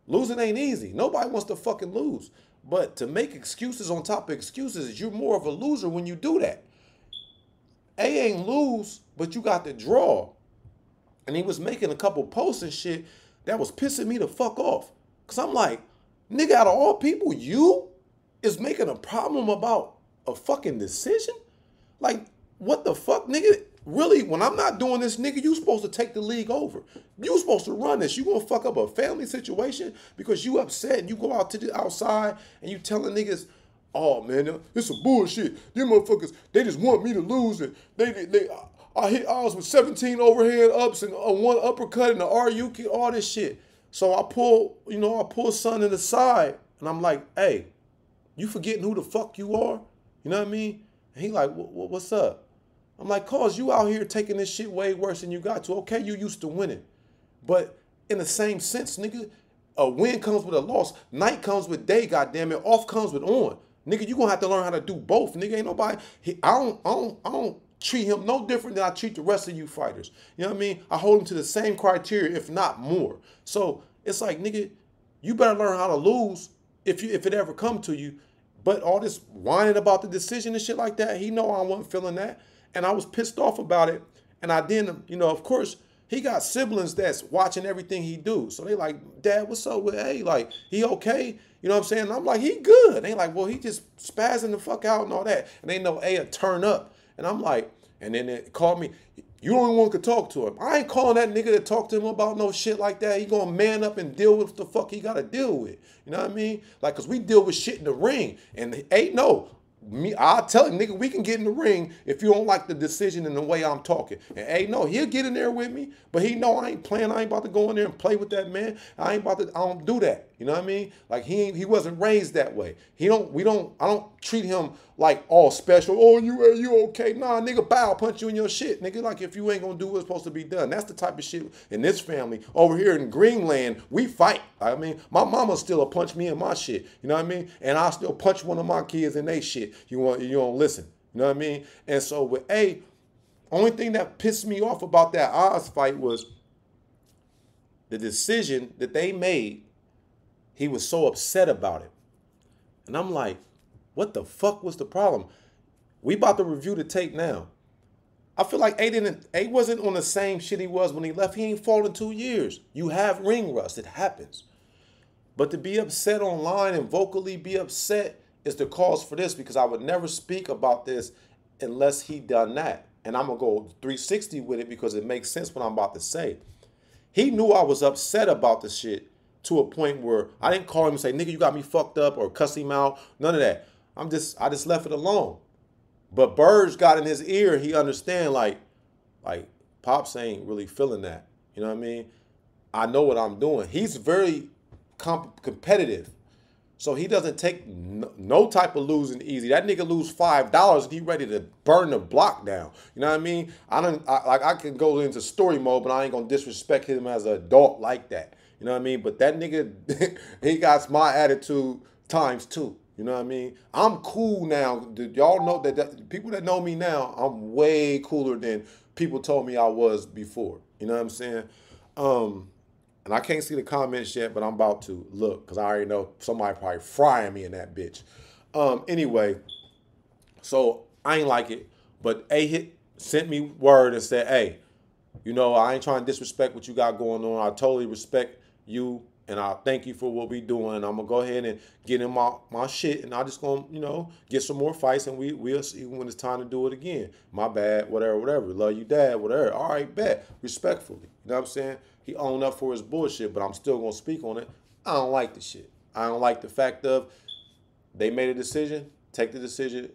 Losing ain't easy. Nobody wants to fucking lose. But to make excuses on top of excuses, you're more of a loser when you do that. A ain't lose, but you got the draw. And he was making a couple posts and shit that was pissing me the fuck off. Because I'm like, nigga, out of all people, you is making a problem about a fucking decision? Like, what the fuck, nigga? Really, when I'm not doing this, nigga, you supposed to take the league over. You supposed to run this. You gonna fuck up a family situation because you upset and you go out to the outside and you telling niggas, oh man, this some bullshit. Them motherfuckers, they just want me to lose it. I hit Oz with 17 overhead ups and 1 uppercut and the RU kick, all this shit. So I pull son to the side and I'm like, hey, you forgetting who the fuck you are? You know what I mean? And he like, what's up? I'm like, cause you out here taking this shit way worse than you got to. Okay, you used to winning. But in the same sense, nigga, a win comes with a loss. Night comes with day, goddammit. Off comes with on. Nigga, you gonna have to learn how to do both. Nigga, ain't nobody, I don't treat him no different than I treat the rest of you fighters. You know what I mean? I hold him to the same criteria, if not more. So it's like, nigga, you better learn how to lose if it ever come to you. But all this whining about the decision and shit like that, he know I wasn't feeling that. And I was pissed off about it. And I didn't, of course, he got siblings that's watching everything he do. So they like, Dad, what's up with A? Like, he okay? You know what I'm saying? And I'm like, he good. And they like, well, he just spazzing the fuck out and all that. And they know A will turn up. And I'm like, and then they called me, you the only one could talk to him. I ain't calling that nigga to talk to him about no shit like that. He gonna man up and deal with what the fuck he gotta deal with. You know what I mean? Like, cause we deal with shit in the ring. And A, no. I'll tell him, nigga, we can get in the ring if you don't like the decision and the way I'm talking. And hey, no, he'll get in there with me, but he know I ain't playing. I ain't about to go in there and play with that man. I don't do that. You know what I mean? Like he wasn't raised that way. I don't treat him like all special. Oh, you okay? Nah, nigga, bow, punch you in your shit. Nigga, like if you ain't gonna do what's supposed to be done. That's the type of shit in this family. Over here in Greenland, we fight. I mean, my mama still punch me in my shit. You know what I mean? And I'll still punch one of my kids in their shit. You don't listen. You know what I mean? And so with A, only thing that pissed me off about that Oz fight was the decision that they made. He was so upset about it. And I'm like, what the fuck was the problem? We about to review the tape now. I feel like A wasn't on the same shit he was when he left. He ain't fought in 2 years. You have ring rust. It happens. But to be upset online and vocally be upset is the cause for this, because I would never speak about this unless he done that. And I'm going to go 360 with it because it makes sense what I'm about to say. He knew I was upset about the shit to a point where I didn't call him and say, nigga, you got me fucked up, or cuss him out. None of that. I just left it alone. But Burge got in his ear. He understand like Pops ain't really feeling that. You know what I mean? I know what I'm doing. He's very competitive. So he doesn't take no type of losing easy. That nigga lose $5 and he ready to burn the block down. You know what I mean? I can go into story mode, but I ain't gonna disrespect him as an adult like that. You know what I mean? But that nigga, he got my attitude ×2. You know what I mean? I'm cool now. Y'all know that people that know me now, I'm way cooler than people told me I was before. You know what I'm saying? And I can't see the comments yet, but I'm about to look because I already know somebody probably frying me in that bitch. Anyway, so I ain't like it, but A sent me word and said, hey, I ain't trying to disrespect what you got going on. I totally respect you, and I thank you for what we doing. And I'm going to go ahead and get in my shit, and I just going to, get some more fights, and we'll see when it's time to do it again. My bad, whatever. Love you, Dad, whatever. All right, bet. Respectfully. You know what I'm saying? He owned up for his bullshit, but I'm still going to speak on it. I don't like the shit. I don't like the fact of they made a decision. Take the decision.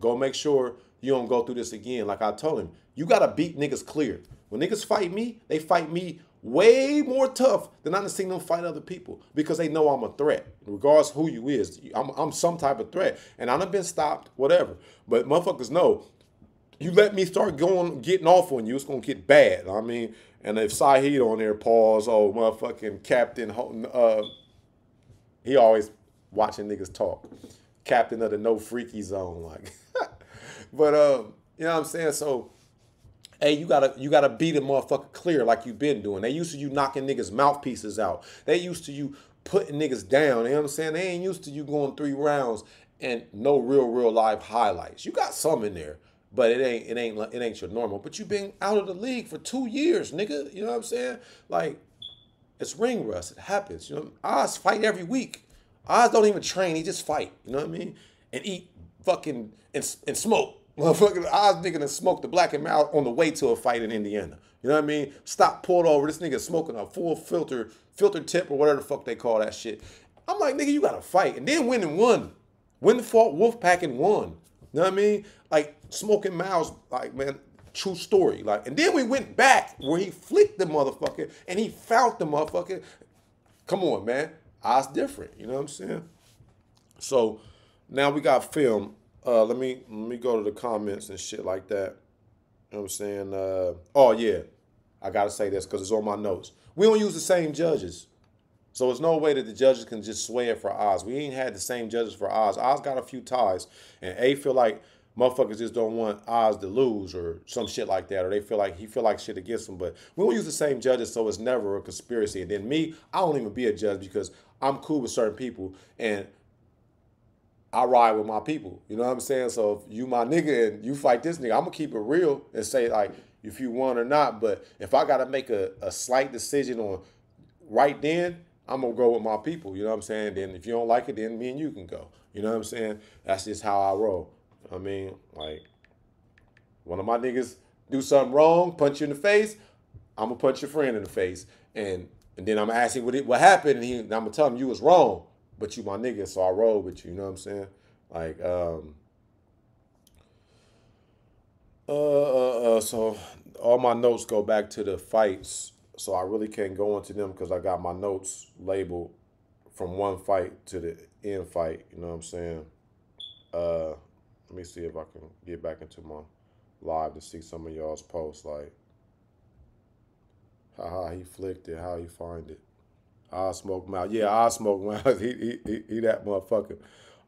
Go make sure you don't go through this again. Like I told him, you got to beat niggas clear. When niggas fight me, they fight me way more tough than I done seen them fight other people because they know I'm a threat. Regardless who you is, I'm some type of threat. And I done been stopped, whatever. But motherfuckers know, you let me start getting off on you, it's going to get bad. I mean, and if Saeed on there, pause, oh, motherfucking Captain, he always watching niggas talk. Captain of the no freaky zone, like. But, you know what I'm saying? So, hey, you gotta beat a motherfucker clear like you been doing. They used to you knocking niggas' mouthpieces out. They used to you putting niggas down. You know what I'm saying? They ain't used to you going 3 rounds and no real live highlights. You got some in there, but it ain't your normal. But you been out of the league for 2 years, nigga. You know what I'm saying? Like, it's ring rust. It happens. You know, Oz fight every week. Oz don't even train. He just fight. You know what I mean? And eat fucking and smoke. Motherfucker, Oz nigga done smoked the black and mild on the way to a fight in Indiana. You know what I mean? Stop, pulled over. This nigga smoking a full filter tip or whatever the fuck they call that shit. I'm like, nigga, you gotta fight. And then win and won. Win the fought Wolfpack and won. You know what I mean? Like, smoking miles, like, man, true story. Like, and then we went back where he flicked the motherfucker and he fouled the motherfucker. Come on, man. Oz different. You know what I'm saying? So now we got film. Let me go to the comments and shit like that. You know what I'm saying? Oh, yeah. I got to say this because it's on my notes. We don't use the same judges. So there's no way that the judges can just swear for Oz. We ain't had the same judges for Oz. Oz got a few ties. And A feel like motherfuckers just don't want Oz to lose or some shit like that. Or he feel like shit against him. But we don't use the same judges, so it's never a conspiracy. And then me, I don't even be a judge because I'm cool with certain people. And I ride with my people, you know what I'm saying? So if you my nigga and you fight this nigga, I'm gonna keep it real and say like if you won or not. But if I gotta make a slight decision on right then, I'm gonna go with my people, you know what I'm saying? Then if you don't like it, then me and you can go. You know what I'm saying? That's just how I roll. I mean, like, one of my niggas do something wrong, punch you in the face, I'm gonna punch your friend in the face. And then I'm asking what happened, and I'm gonna tell him you was wrong. But you my nigga, so I roll with you, you know what I'm saying? Like, so all my notes go back to the fights, so I really can't go into them because I got my notes labeled from one fight to the end fight, you know what I'm saying? Let me see if I can get back into my live to see some of y'all's posts, like, how he flicked it, how he find it. I smoke mouth. Yeah, I smoke mouth. He that motherfucker.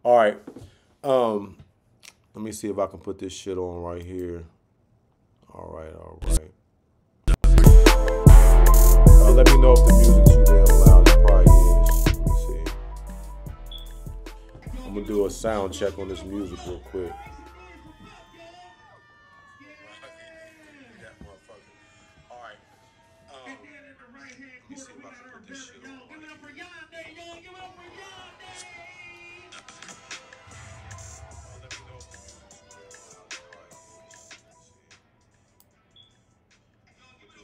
All right. Let me see if I can put this shit on right here. All right. Let me know if the music's too damn loud. It probably is. Let me see. I'm gonna do a sound check on this music real quick.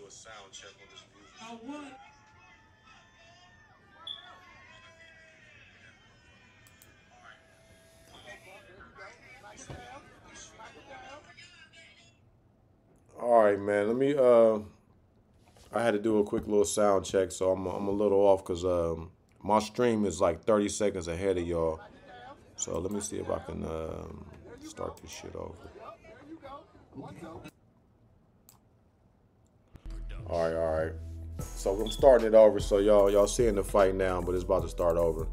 Sound check on this music. I want it. All right, man. Let me. I had to do a quick little sound check, so I'm a little off because my stream is like 30 seconds ahead of y'all. So let me see if I can start this shit over. All right. So I'm starting it over. So y'all seeing the fight now, but it's about to start over.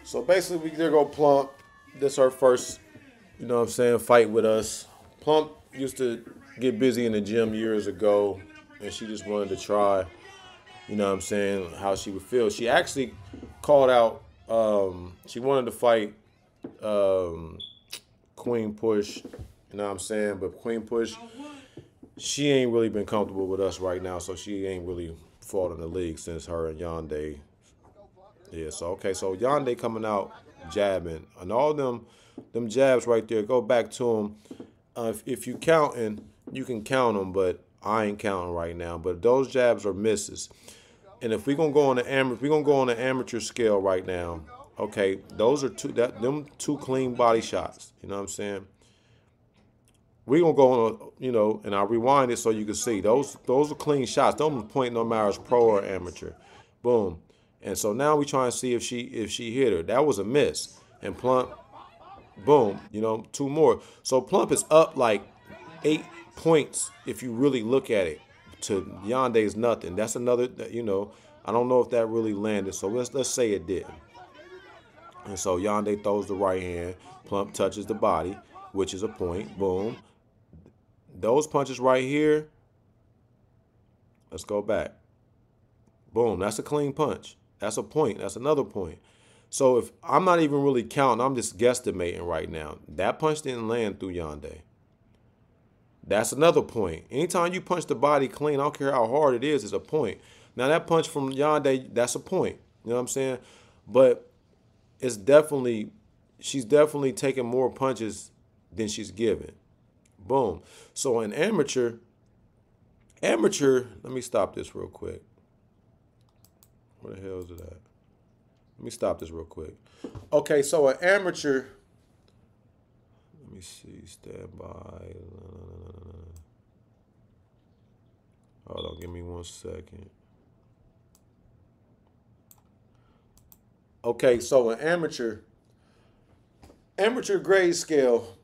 So basically, there go Plump. This her first, you know what I'm saying, fight with us. Plump used to get busy in the gym years ago, and she just wanted to try, you know what I'm saying, how she would feel. She actually called out, she wanted to fight Queen Push, you know what I'm saying? But Queen Push, she ain't really been comfortable with us right now, so she ain't really fought in the league since her and Yande. Yeah, so okay, so Yande coming out jabbing, and all them jabs right there, go back to them. If you counting, you can count them, but I ain't counting right now. But those jabs are misses. And if we're gonna go on the amateur scale right now, okay, those are them two clean body shots. You know what I'm saying? We're gonna go on, and I'll rewind it so you can see those are clean shots. Those point no matter as pro or amateur. Boom. And so now we try and see if she hit her. That was a miss. And Plump, boom, 2 more. So Plump is up like 8 points if you really look at it. To Yande's nothing. That's another, I don't know if that really landed. So let's say it didn't. And so Yande throws the right hand. Plump touches the body, which is a point. Boom. Those punches right here. Let's go back. Boom. That's a clean punch. That's a point. That's another point. So if I'm not even really counting, I'm just guesstimating right now. That punch didn't land through Yande. That's another point. Anytime you punch the body clean, I don't care how hard it is, it's a point. Now that punch from Yande, that's a point. You know what I'm saying? But she's definitely taking more punches than she's giving. Boom. So in amateur, let me stop this real quick. Where the hell is it at? Let me stop this real quick. Okay, so an amateur, let me see, stand by. Hold on, give me 1 second. Okay, so an amateur grade scale,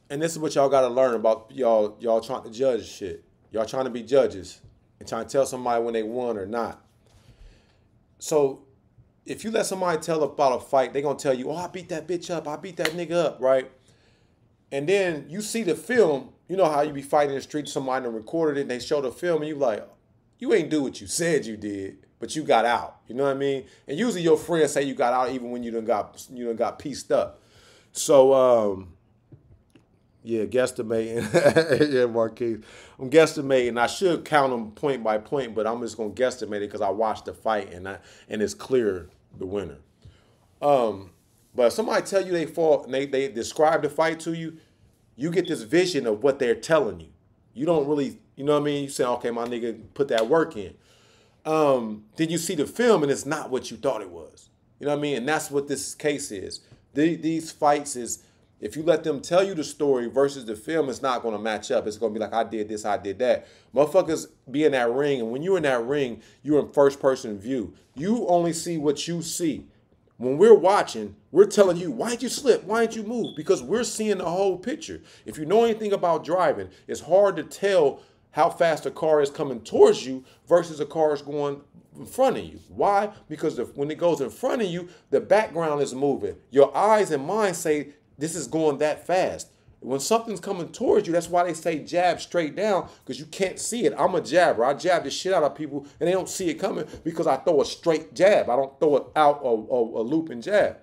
and this is what y'all gotta learn about y'all trying to judge shit. Y'all trying to be judges and trying to tell somebody when they won or not. So if you let somebody tell about a fight, they're going to tell you, oh, I beat that bitch up. I beat that nigga up, right? And then you see the film. You know how you be fighting in the street, somebody recorded it, and they show the film, and you like, you ain't do what you said you did, but you got out. You know what I mean? And usually your friends say you got out even when you done got pieced up. So, yeah, guesstimating. Yeah, Marquise. I'm guesstimating. I should count them point by point, but I'm just going to guesstimate it because I watched the fight and it's clear the winner. But if somebody tell you they fought and they describe the fight to you, you get this vision of what they're telling you. You don't really, you know what I mean? You say, okay, my nigga put that work in. Then you see the film and it's not what you thought it was. You know what I mean? And that's what this case is. These fights is, if you let them tell you the story versus the film, it's not going to match up. It's going to be like, I did this, I did that. Motherfuckers be in that ring, and when you're in that ring, you're in first-person view. You only see what you see. When we're watching, we're telling you, why did you slip? Why didn't you move? Because we're seeing the whole picture. If you know anything about driving, it's hard to tell how fast a car is coming towards you versus a car is going in front of you. Why? Because when it goes in front of you, the background is moving. Your eyes and mind say, this is going that fast. When something's coming towards you, that's why they say jab straight down, because you can't see it. I'm a jabber. I jab the shit out of people, and they don't see it coming because I throw a straight jab. I don't throw it out a looping jab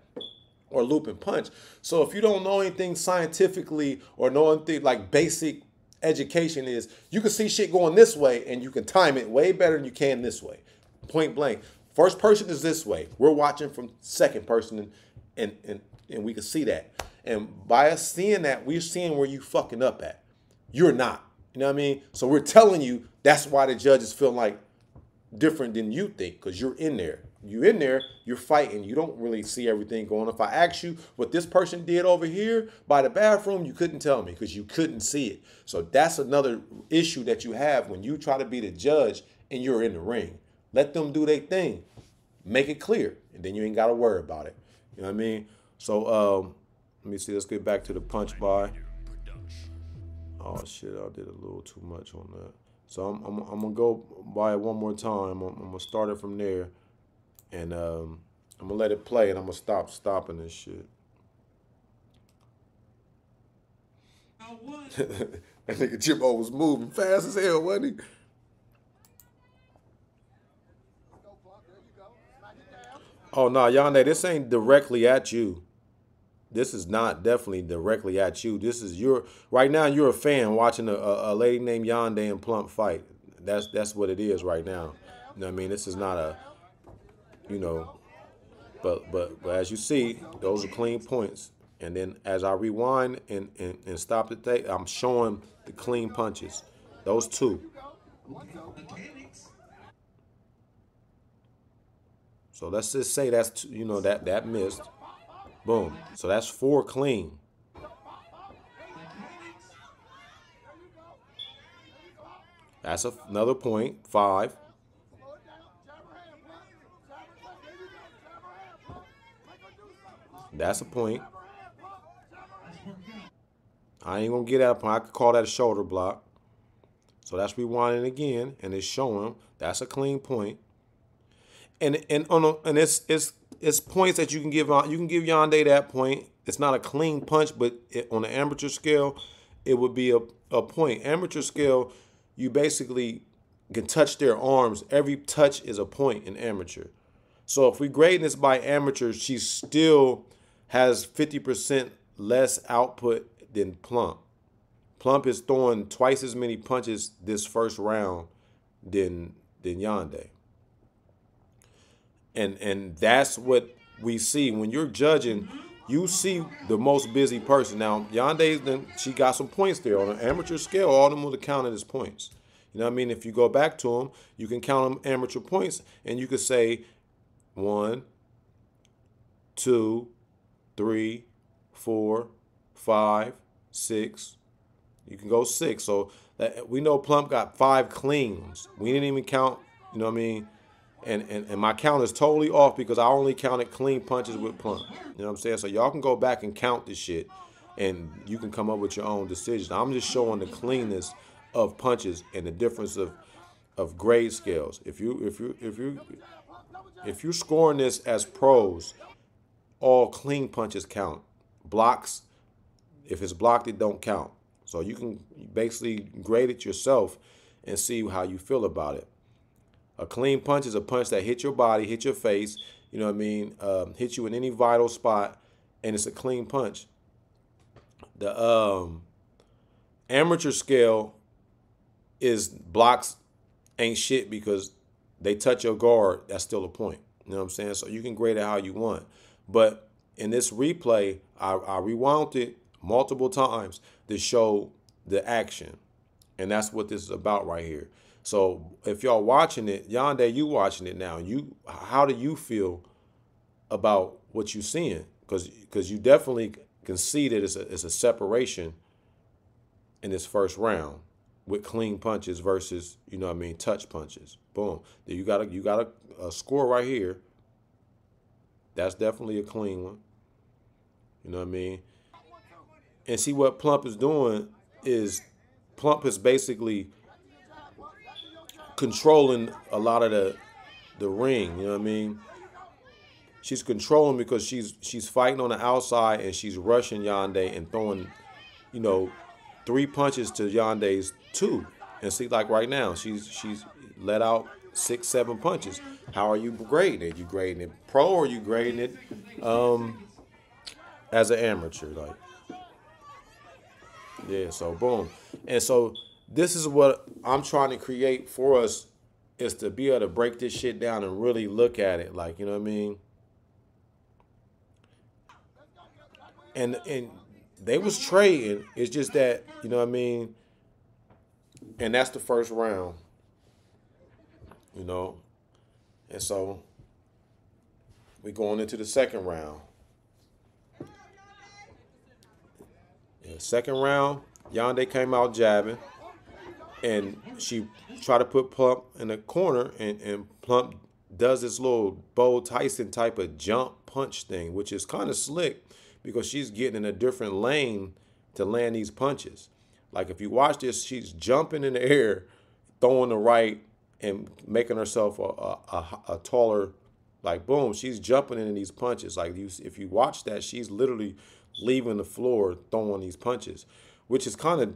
or a looping punch. So if you don't know anything scientifically or know anything like basic education is, you can see shit going this way, and you can time it way better than you can this way. Point blank. First person is this way. We're watching from second person, and we can see that. And by us seeing that, we're seeing where you fucking up at. You're not. You know what I mean? So we're telling you that's why the judges feel like different than you think, because you're in there. You're in there, you're fighting. You don't really see everything going on. If I ask you what this person did over here by the bathroom, you couldn't tell me because you couldn't see it. So that's another issue that you have when you try to be the judge and you're in the ring. Let them do their thing. Make it clear. And then you ain't got to worry about it. You know what I mean? So, let me see. Let's get back to the punch by. Oh shit! I did a little too much on that. So I'm gonna go by it one more time. I'm gonna start it from there, and I'm gonna let it play, and I'm gonna stop stopping this shit. That nigga Jimbo was moving fast as hell, wasn't he? Oh no, Yande, this ain't directly at you. This is not definitely directly at you. This is right now you're a fan watching a lady named Yande and Plump fight. That's what it is right now. You know what I mean? This is not a, but as you see, those are clean points. And then as I rewind and stop the tape, I'm showing the clean punches. Those two. So let's just say that's, you know, that missed. Boom. So that's 4 clean. That's another point. 5. That's a point. I ain't gonna get that point. I could call that a shoulder block. So that's rewinding again, and it's showing that's a clean point. And it's points that you can give on. You can give Yande that point. It's not a clean punch, but on the amateur scale, it would be a point. Amateur scale, you basically can touch their arms. Every touch is a point in amateur. So if we grade this by amateur, she still has 50% less output than Plump. Plump is throwing twice as many punches this first round than Yande. And that's what we see when you're judging. You see the most busy person. Now Yande, she got some points there on an amateur scale. All of them will count as points. You know what I mean? If you go back to them, you can count them amateur points, and you could say 1, 2, 3, 4, 5, 6. You can go 6. So we know Plump got 5 cleans. We didn't even count, you know what I mean? And my count is totally off because I only counted clean punches with Plump. You know what I'm saying? So y'all can go back and count this shit, and you can come up with your own decision. I'm just showing the cleanness of punches and the difference of grade scales. If you're scoring this as pros, all clean punches count. Blocks, if it's blocked, it don't count. So you can basically grade it yourself and see how you feel about it. A clean punch is a punch that hit your body, hit your face, you know what I mean, hit you in any vital spot, and it's a clean punch. The amateur scale is blocks ain't shit because they touch your guard, that's still a point. You know what I'm saying? So you can grade it how you want. But in this replay, I rewound it multiple times to show the action. And that's what this is about right here. So if y'all watching it, Yande, you watching it now, how do you feel about what you're seeing? Because you definitely can see that it's a separation in this first round with clean punches versus, you know what I mean, touch punches. Boom. You got a score right here. That's definitely a clean one. You know what I mean? And see what Plump is doing is Plump is basically controlling a lot of the ring, you know what I mean? She's controlling because she's fighting on the outside and she's rushing Yande and throwing, you know, 3 punches to Yande's 2. And see, like right now, she's let out 6, 7 punches. How are you grading it? You grading it pro or you grading it as an amateur? Like, yeah, so boom. And so this is what I'm trying to create for us, is to be able to break this shit down and really look at it. Like, you know what I mean? And they was trading. It's just that, you know what I mean? And that's the first round. You know? And so we're going into the second round. Yeah, second round, Yande came out jabbing. And she tried to put Plump in the corner, and Plump does this little Bo Tyson type of jump punch thing, which is kind of slick because she's getting in a different lane to land these punches. Like if you watch this, she's jumping in the air, throwing the right, and making herself a taller, like boom, she's jumping in these punches. Like if you watch that, she's literally leaving the floor throwing these punches, which is kind of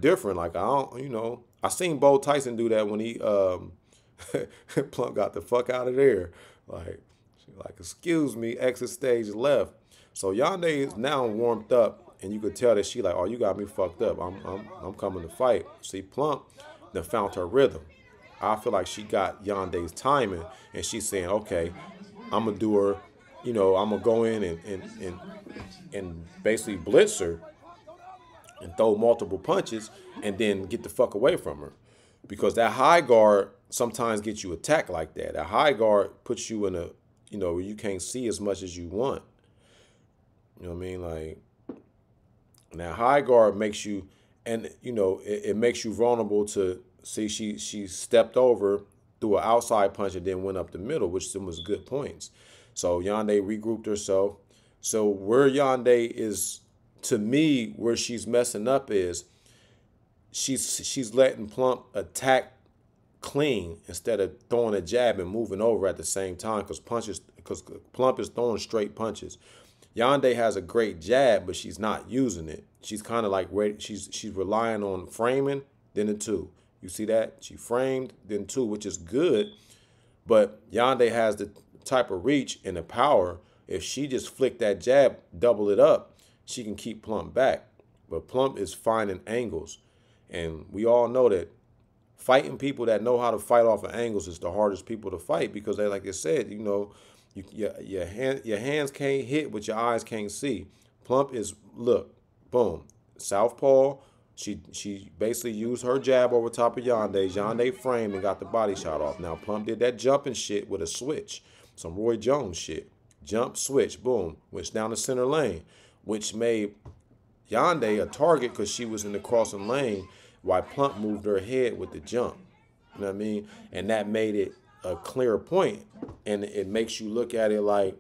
different. Like I seen Bo Tyson do that when he Plump got the fuck out of there. Like excuse me, exit stage left. So Yande is now warmed up, and you could tell that she like, oh, you got me fucked up. I'm coming to fight. See, Plump then found her rhythm. I feel like she got Yande's timing, and she's saying, okay, I'm gonna do her. You know, I'm gonna go in and basically blitz her and throw multiple punches and then get the fuck away from her. Because that high guard sometimes get you attacked like that. A high guard puts you in a, you know, where you can't see as much as you want. You know what I mean? Like, now high guard makes you, and you know, it makes you vulnerable to, see, she stepped over through an outside punch and then went up the middle, which was good points. So Yande regrouped herself. So where Yande is, to me, where she's messing up is she's letting Plump attack clean instead of throwing a jab and moving over at the same time, because Plump is throwing straight punches. Yande has a great jab, but she's not using it. She's kind of like, she's relying on framing, then a two. You see that? She framed, then two, which is good. But Yande has the type of reach and the power. If she just flick that jab, double it up, she can keep Plump back. But Plump is finding angles. And we all know that fighting people that know how to fight off of angles is the hardest people to fight, because they, like I said, you know, your hands can't hit, but your eyes can't see. Plump is, look, boom, southpaw. She basically used her jab over top of Yande. Yande framed and got the body shot off. Now Plump did that jumping shit with a switch, some Roy Jones shit. Jump, switch, boom, went down the center lane, which made Yande a target because she was in the crossing lane while Plump moved her head with the jump. You know what I mean? And that made it a clear point. And it makes you look at it like,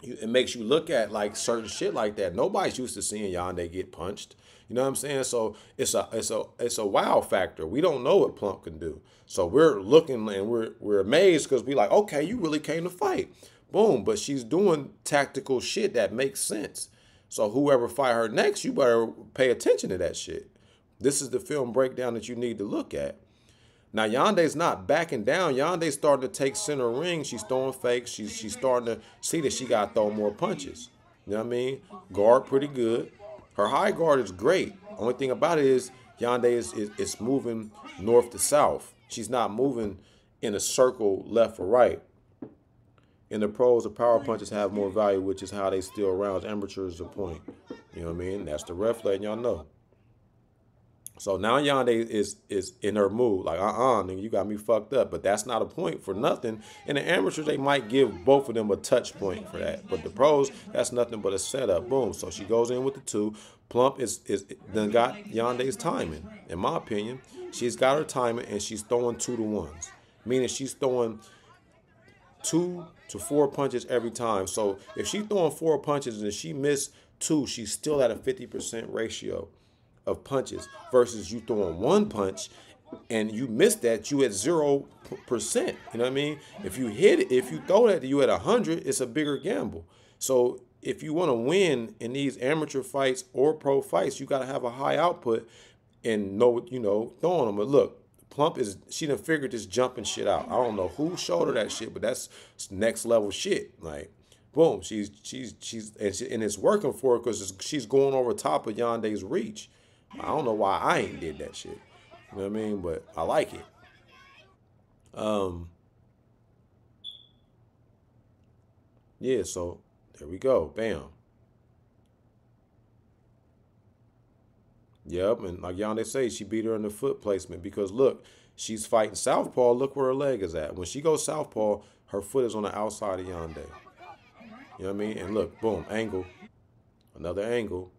it makes you look at like certain shit like that. Nobody's used to seeing Yande get punched. You know what I'm saying? So it's a wow factor. We don't know what Plump can do. So we're looking and we're amazed because we like, okay, you really came to fight. Boom. But she's doing tactical shit that makes sense. So whoever fight her next, you better pay attention to that shit. This is the film breakdown that you need to look at. Now, Yande's not backing down. Yande's starting to take center ring. She's throwing fakes. She's starting to see that she got to throw more punches. You know what I mean? Guard pretty good. Her high guard is great. Only thing about it is Yande is moving north to south. She's not moving in a circle left or right. In the pros, the power punches have more value, which is how they steal rounds. Amateurs a point. You know what I mean? That's the ref letting y'all know. So now Yande is in her mood, like, nigga, you got me fucked up. But that's not a point for nothing. In the amateurs, they might give both of them a touch point for that. But the pros, that's nothing but a setup. Boom. So she goes in with the two. Plump then got Yande's timing. In my opinion, she's got her timing and she's throwing 2-to-1s. Meaning she's throwing 2 to 4 punches every time. So if she's throwing 4 punches and she missed 2, she's still at a 50% ratio of punches, versus you throwing 1 punch and you miss that, you at 0%. You know what I mean? If you hit it, if you throw that, you at 100, it's a bigger gamble. So if you want to win in these amateur fights or pro fights, you got to have a high output and know, you know, throwing them. But look, Plump she done figured this jumping shit out. I don't know who showed her that shit, but that's next level shit. Like, boom, and it's working for her because she's going over top of Yande's reach. I don't know why I ain't did that shit. You know what I mean? But I like it. Yeah, so there we go. Bam. Yep, and like Yande say, she beat her in the foot placement because look, she's fighting southpaw. Look where her leg is at. When she goes southpaw, her foot is on the outside of Yande. You know what I mean? And look, boom, angle. Another angle.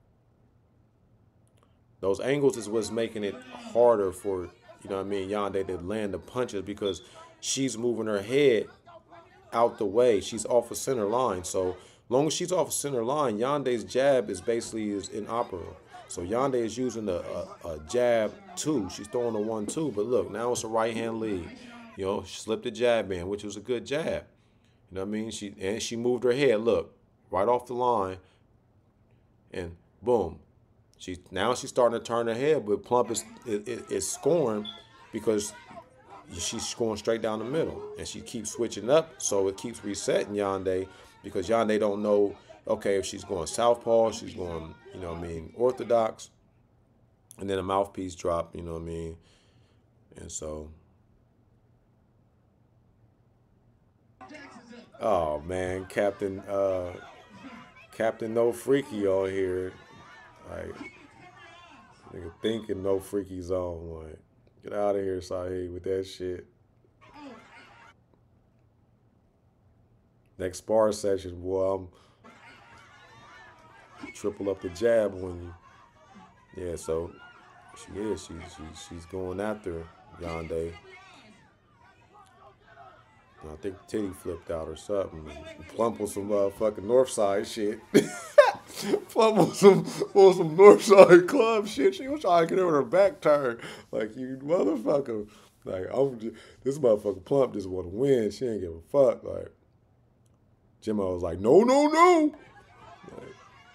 Those angles is what's making it harder for, you know what I mean, Yande to land the punches because she's moving her head out the way. She's off a center line. So long as she's off a center line, Yande's jab is basically inoperable. So Yande is using a jab 2. She's throwing a 1-2. But look, now it's a right hand lead. You know, she slipped the jab in, which was a good jab. You know what I mean? She moved her head, look, right off the line. And boom. Now she's starting to turn her head, but Plump is scoring because she's scoring straight down the middle. And she keeps switching up, so it keeps resetting Yande because Yande don't know, okay, if she's going southpaw, she's going, you know what I mean, orthodox. And then a mouthpiece drop, you know what I mean? And so, oh, man, Captain No Freaky on here. Like, nigga thinking No Freaky Zone. Like, get out of here, Sahih, with that shit. Next spar session, boy, I'm triple up the jab on you. Yeah, so she is. She's going after Yande. I think Titty flipped out or something. Plump on some fucking Northside shit. Plump on some Northside club shit. She was trying to get her with her back turned. Like, you motherfucker. Like, this motherfucker Plump just want to win. She ain't give a fuck. Like, Jimmo was like, no. Like,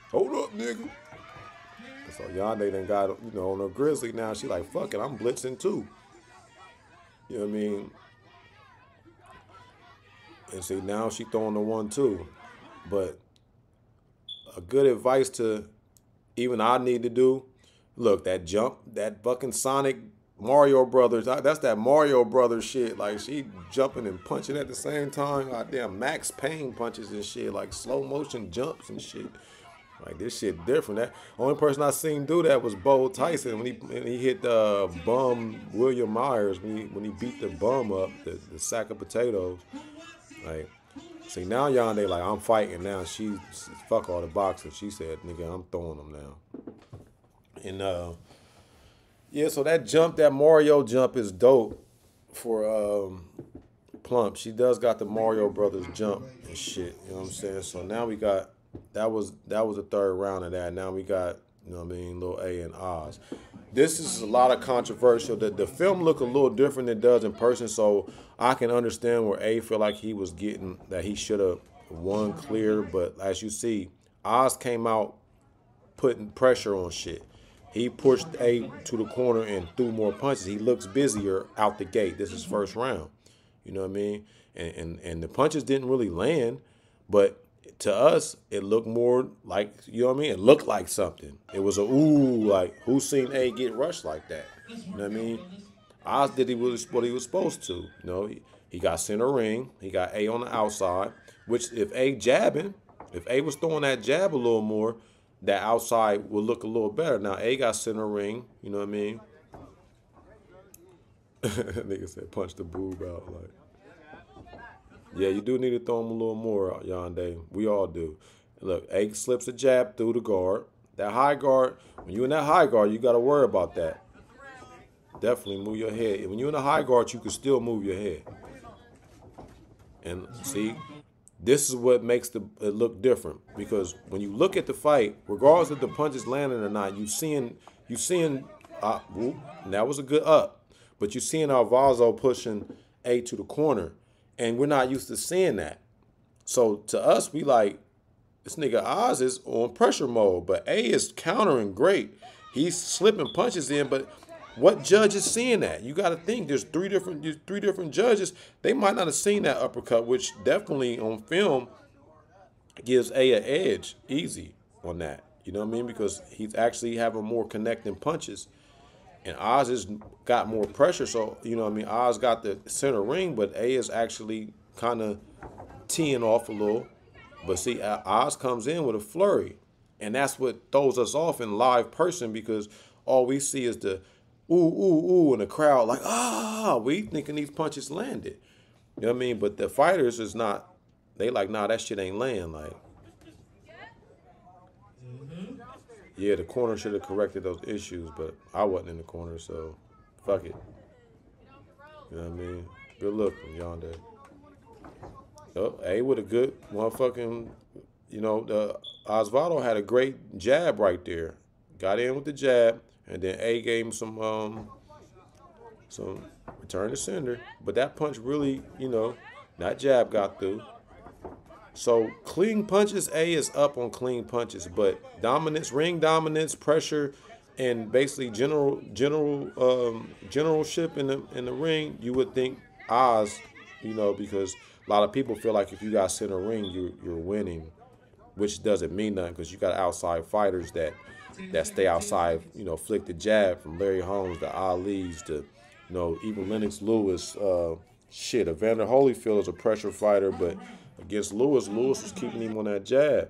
hold up, nigga. So Yande done got, on her grizzly now. She like, fuck it, I'm blitzing too. You know what I mean? And see, now she throwing the 1-2. But a good advice to even I need to do, look, that jump, that fucking Sonic Mario Brothers, that's that Mario Brothers shit. Like, she jumping and punching at the same time. Goddamn Max Payne punches and shit, like slow motion jumps and shit. Like, this shit different. That only person I seen do that was Bo Tyson when he hit the bum William Myers when he beat the bum up, the sack of potatoes. Like, see, now Yande like, I'm fighting now. She fuck all the boxing. She said, nigga, I'm throwing them now. And yeah, so that Mario jump is dope for Plump. She does got the Mario Brothers jump and shit. You know what I'm saying? So now we got that was the third round of that. Now we got, Lil A and Oz. This is a lot of controversial. The film look a little different than it does in person, so I can understand where A feel like he was getting that he should have won clear. But as you see, Oz came out putting pressure on shit. He pushed A to the corner and threw more punches. He looks busier out the gate. This is first round. You know what I mean? And the punches didn't really land, but to us, it looked more like, you know what I mean? It looked like something. It was a, ooh, like, who's seen A get rushed like that? You know what I mean? Oz did what he was supposed to. He got center ring. He got A on the outside, which if A was throwing that jab a little more, that outside would look a little better. Now, A got center ring, you know what I mean? Nigga said punch the boob out, like. Yeah, you do need to throw him a little more, Yande. We all do. Look, A slips a jab through the guard. That high guard, when you're in that high guard, you got to worry about that. Definitely move your head. When you're in a high guard, you can still move your head. And see, this is what makes it look different. Because when you look at the fight, regardless if the punch is landing or not, you seeing, whoop, and that was a good up. But you're seeing Osvaldo pushing A to the corner. And we're not used to seeing that. So to us, we like, this nigga Oz is on pressure mode, but A is countering great. He's slipping punches in, but what judge is seeing that? You got to think there's three different judges. They might not have seen that uppercut, which definitely on film gives A an edge, easy on that. You know what I mean? Because he's actually having more connecting punches. And Oz has got more pressure, so, you know what I mean? Oz got the center ring, but A is actually kind of teeing off a little. But see, Oz comes in with a flurry. And that's what throws us off in live person, because all we see is the ooh, ooh, ooh, in the crowd like, ah, we thinking these punches landed. You know what I mean? But the fighters is not, they like, nah, that shit ain't land. Like, yeah, the corner should have corrected those issues, but I wasn't in the corner, so fuck it. You know what I mean? Good look from Yande. Oh, A with a good motherfucking, the Osvaldo had a great jab right there. Got in with the jab, and then A gave him some return to sender. But that punch really, that jab got through. So clean punches, A is up on clean punches, but dominance, ring dominance, pressure, and basically generalship in the ring, you would think Oz, because a lot of people feel like if you got center ring, you're winning, which doesn't mean nothing, because you got outside fighters that stay outside, flick the jab, from Larry Holmes to Ali's to, even Lennox Lewis. Shit, Evander Holyfield is a pressure fighter, but against Lewis was keeping him on that jab.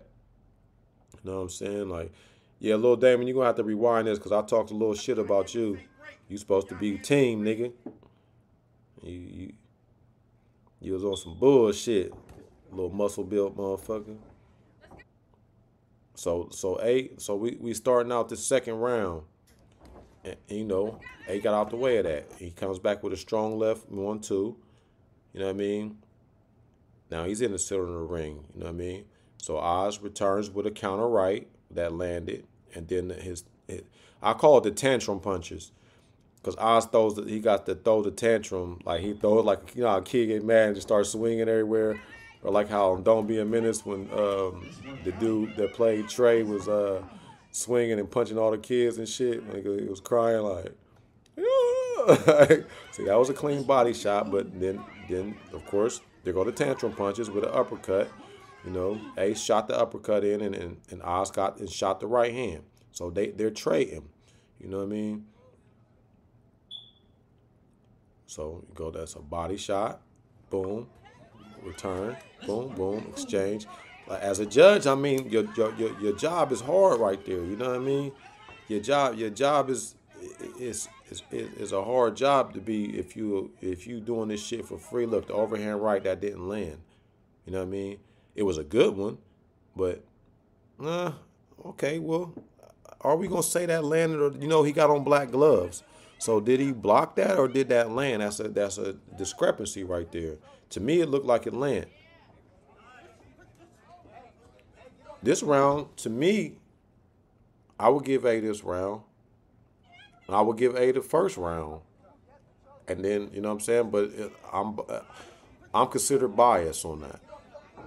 You know what I'm saying? Like, yeah, Lil Damon, you're going to have to rewind this, because I talked a little shit about you. You supposed to be team, nigga. You was on some bullshit. Little muscle built motherfucker. So we starting out the second round. And, you know, A got out the way of that. He comes back with a strong left 1-2. You know what I mean? Now he's in the center of the ring. You know what I mean? So Oz returns with a counter right that landed, and then I call it the tantrum punches, because Oz he got to throw the tantrum, like he throws like, you know, how a kid get mad and just starts swinging everywhere, or like how Don't Be a Menace when the dude that played Trey was swinging and punching all the kids and shit. Like, he was crying like, yeah. See, that was a clean body shot, but then of course there go the tantrum punches with an uppercut. You know, A shot the uppercut in, and Oz got and shot the right hand. So they're trading. You know what I mean? So you go, that's a body shot, boom, return, boom, boom, exchange. As a judge, I mean, your job is hard right there. You know what I mean? Your job is a hard job to be if you doing this shit for free. Look, the overhand right that didn't land. You know what I mean? It was a good one, but okay. Well, are we gonna say that landed? Or, you know, he got on black gloves. So did he block that or did that land? That's a discrepancy right there. To me, it looked like it landed. This round, to me, I would give A this round. I would give A the first round. And then, you know what I'm saying? But I'm considered biased on that.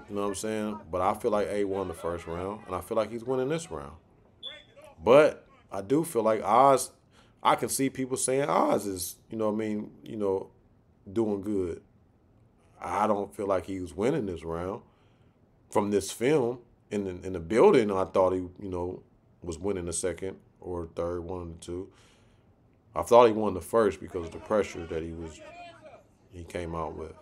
You know what I'm saying? But I feel like A won the first round, and I feel like he's winning this round. But I do feel like Oz, I can see people saying Oz is, you know what I mean, you know, doing good. I don't feel like he was winning this round. From this film, in the building, I thought he, you know, was winning the second or third, one of the two. I thought he won the first because of the pressure that he came out with.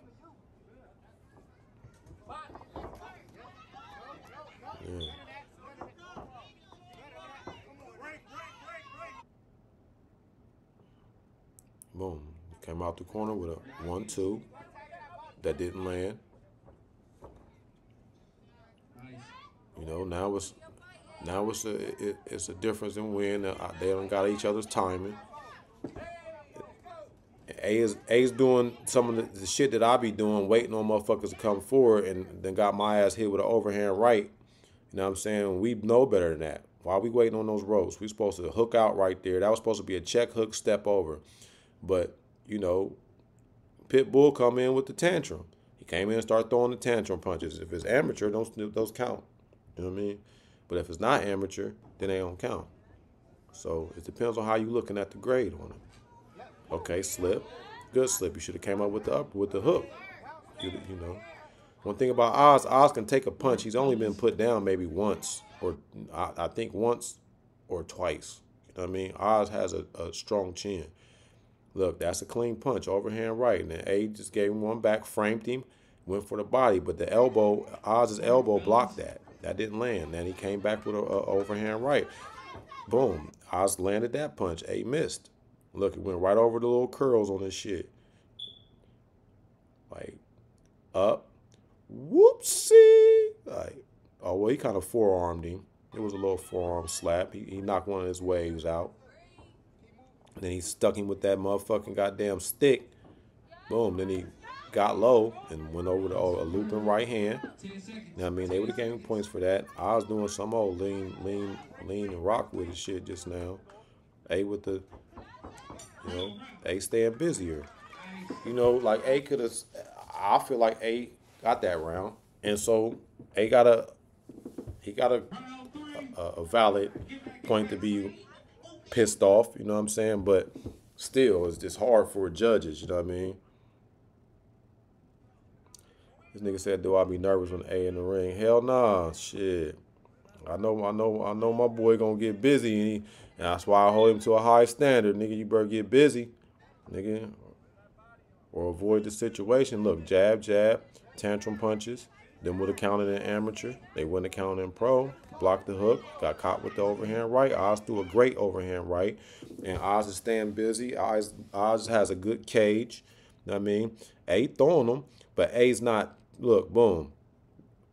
Yeah. Boom. Came out the corner with a 1-2 that didn't land. You know, now it's a difference in win. They don't got each other's timing. A's doing some of the shit that I be doing, waiting on motherfuckers to come forward, and then got my ass hit with an overhand right. You know what I'm saying? We know better than that. Why are we waiting on those ropes? We supposed to hook out right there. That was supposed to be a check hook step over. But, you know, Pitbull come in with the tantrum. He came in and started throwing the tantrum punches. If it's amateur, those count. You know what I mean? But if it's not amateur, then they don't count. So it depends on how you looking at the grade on it. Okay, slip. Good slip. You should have came up with the hook. You know. One thing about Oz can take a punch. He's only been put down maybe once, or I think once or twice. You know what I mean? Oz has a strong chin. Look, that's a clean punch, overhand right. And then A just gave him one back, framed him, went for the body. But the elbow, Oz's elbow blocked that. That didn't land. Then he came back with a overhand right. Boom. Oz landed that punch. A missed. Look, it went right over the little curls on this shit. Like, up. Whoopsie. Like, oh, well, he kind of forearmed him. It was a little forearm slap. He knocked one of his waves out. And then he stuck him with that motherfucking goddamn stick. Boom. Then he got low and went over to a looping right hand. You know what I mean? They would have gave him points for that. I was doing some old lean and rock with his shit just now. A with the, you know, A staying busier. You know, like A could have, I feel like A got that round. And so A got a valid point to be pissed off, you know what I'm saying? But still, it's just hard for judges, you know what I mean? This nigga said, do I be nervous when A in the ring? Hell nah, shit. I know my boy gonna get busy, and that's why I hold him to a high standard. Nigga, you better get busy, nigga, or avoid the situation. Look, jab, jab, tantrum punches. Them would have counted in amateur. They wouldn't have counted in pro. Blocked the hook, got caught with the overhand right. Oz threw a great overhand right, and Oz is staying busy. Oz has a good cage. You know what I mean? A throwing them, but A's not. Look, boom.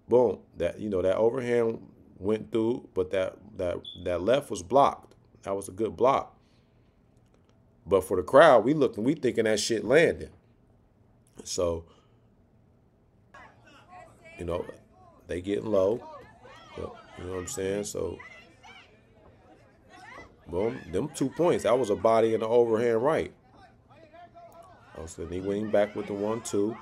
Boom. That, you know, that overhand went through, but that left was blocked. That was a good block. But for the crowd, we thinking that shit landed. So, you know, they getting low. You know what I'm saying? So, boom, them 2 points. That was a body and an overhand right. So he went back with the 1-2.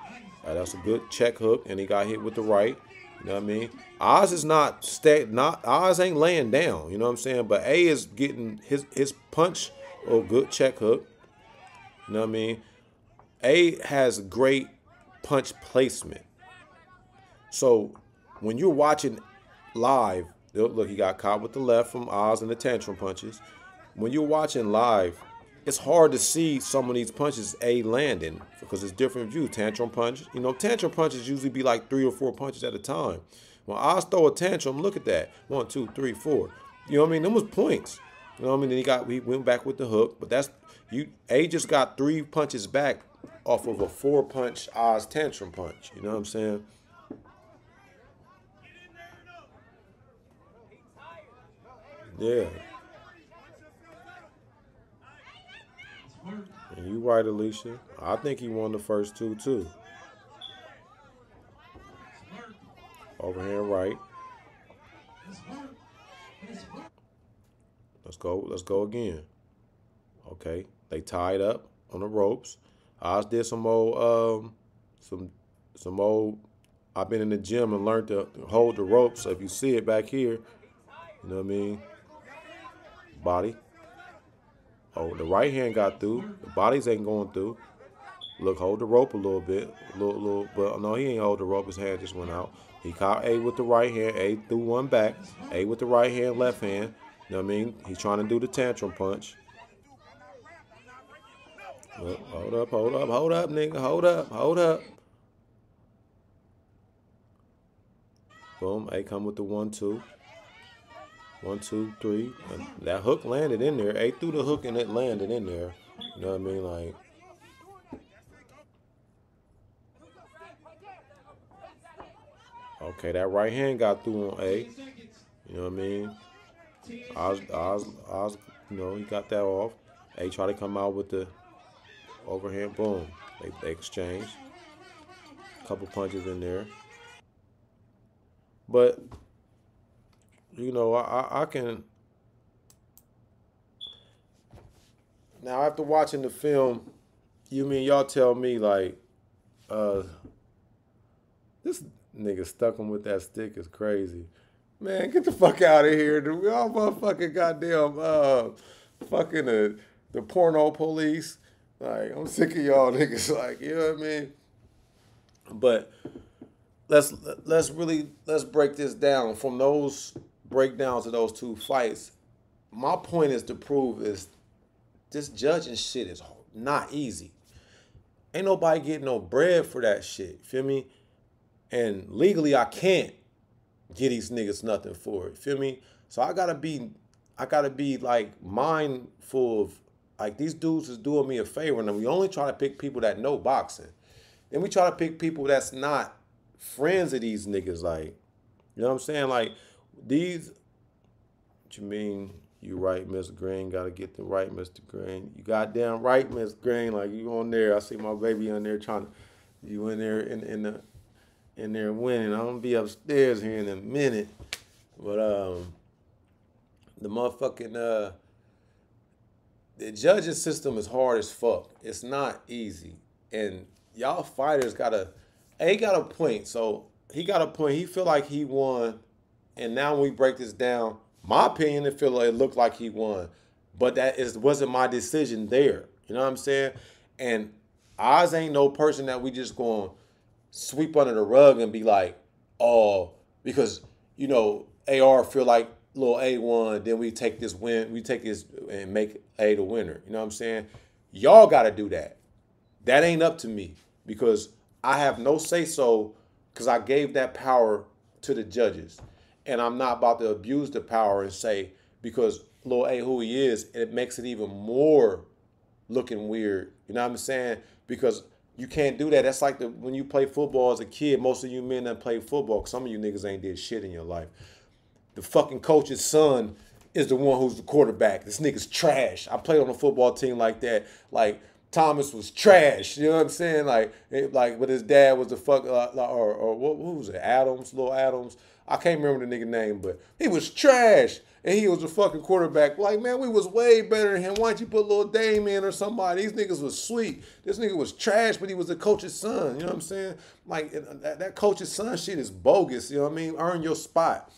That's a good check hook, and he got hit with the right. You know what I mean? Oz is Oz ain't laying down. You know what I'm saying? But A is getting his punch, or good check hook. You know what I mean? A has great punch placement. So when you're watching live, look, he got caught with the left from Oz and the tantrum punches. When you're watching live, it's hard to see some of these punches A landing because it's different view. Tantrum punch, you know, tantrum punches usually be like 3 or 4 punches at a time. When Oz throw a tantrum, look at that. 1, 2, 3, 4. You know what I mean? Them was points. You know what I mean? Then he went back with the hook, but A just got 3 punches back off of a 4-punch Oz tantrum punch. You know what I'm saying? Yeah. And you right, Alicia. I think he won the first 2 too. Overhand right. Let's go again. Okay. They tied up on the ropes. Oz did some old I've been in the gym and learned to hold the ropes. So if you see it back here, you know what I mean? Body. Oh, the right hand got through. The bodies ain't going through. Look, hold the rope a little bit. But no, he ain't hold the rope. His hand just went out. He caught A with the right hand. A threw one back. A with the right hand, left hand. You know what I mean? He's trying to do the tantrum punch. Look, hold up, nigga. Hold up. Boom. A come with the 1-2. 1, 2, 3. And that hook landed in there. A threw the hook and it landed in there. You know what I mean? Like, okay, that right hand got through on A. You know what I mean? Oz, you know, he got that off. A tried to come out with the overhand. Boom. They exchange. Couple punches in there. But, you know, I can. Now, after watching the film, y'all tell me, like, this nigga stuck him with that stick is crazy. Man, get the fuck out of here, dude. We all motherfucking goddamn, fucking the porno police. Like, I'm sick of y'all niggas, like, you know what I mean? But let's break this down. From those breakdowns of those 2 fights, my point is to prove is this judging shit is not easy. Ain't nobody getting no bread for that shit. Feel me? And legally, I can't get these niggas nothing for it. Feel me? So I gotta be like mindful of, like, these dudes is doing me a favor, and we only try to pick people that know boxing. Then we try to pick people that's not friends of these niggas. Like, you know what I'm saying? Like, these. What you mean? You right, Miss Green. Gotta get the right, Mr. Green. You goddamn right, Miss Green. Like, you on there. I see my baby on there trying to. You in there in there winning. I'm gonna be upstairs here in a minute. But the motherfucking the judging system is hard as fuck. It's not easy. And y'all fighters got a point. So he got a point. He feel like he won. And now when we break this down, my opinion, it looked like he won. But wasn't my decision there. You know what I'm saying? And Oz ain't no person that we just going to sweep under the rug and be like, oh, because, you know, AR feel like Lil A won, then we take this and make A the winner. You know what I'm saying? Y'all got to do that. That ain't up to me because I have no say-so because I gave that power to the judges. And I'm not about to abuse the power and say, because Lil A who he is, it makes it even more looking weird. You know what I'm saying? Because You can't do that. That's like when you play football as a kid, most of you men that play football, 'cause some of you niggas ain't did shit in your life. The fucking coach's son is the one who's the quarterback. This nigga's trash. I played on a football team like that. Like, Thomas was trash. You know what I'm saying? But his dad was the fuck, or what was it? Adams, Lil Adams. I can't remember the nigga name, but he was trash. And he was a fucking quarterback. Like, man, we was way better than him. Why don't you put Lil Dame in or somebody? These niggas was sweet. This nigga was trash, but he was the coach's son. You know what I'm saying? Like, that coach's son shit is bogus. You know what I mean? Earn your spot.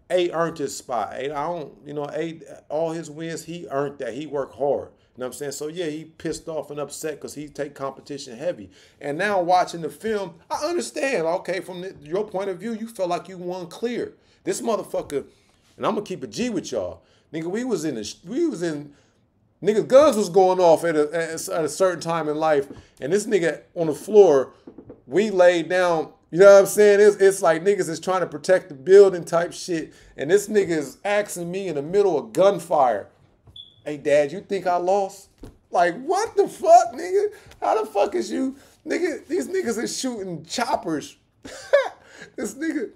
A earned his spot. A, all his wins, he earned that. He worked hard. You know what I'm saying? So, yeah, he pissed off and upset because he take competition heavy. And now watching the film, I understand. Okay, from your point of view, you felt like you won clear. This motherfucker, and I'm going to keep a G with y'all. Nigga, nigga, guns was going off at a certain time in life. And this nigga on the floor, we laid down. You know what I'm saying? It's like niggas is trying to protect the building type shit. And this nigga is asking me in the middle of gunfire, hey, Dad, you think I lost? Like, what the fuck, nigga? How the fuck is you? Nigga, these niggas is shooting choppers. This nigga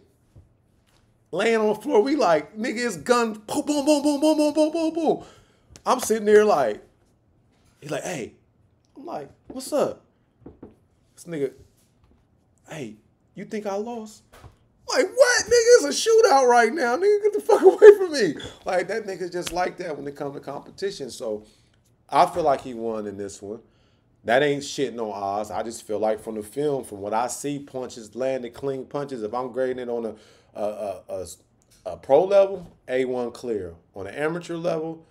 laying on the floor. We like, nigga, it's guns. Boom, boom, boom, boom, boom, boom, boom, boom, boom. I'm sitting there like, he's like, hey. I'm like, what's up? This nigga, hey, you think I lost? Like, what? Nigga, it's a shootout right now. Nigga, get the fuck away from me. Like, that nigga's just like that when it comes to competition. So, I feel like he won in this one. That ain't shitting on Oz. I just feel like from the film, from what I see, punches, landed clean punches, if I'm grading it on a pro level, A1 clear. On an amateur level,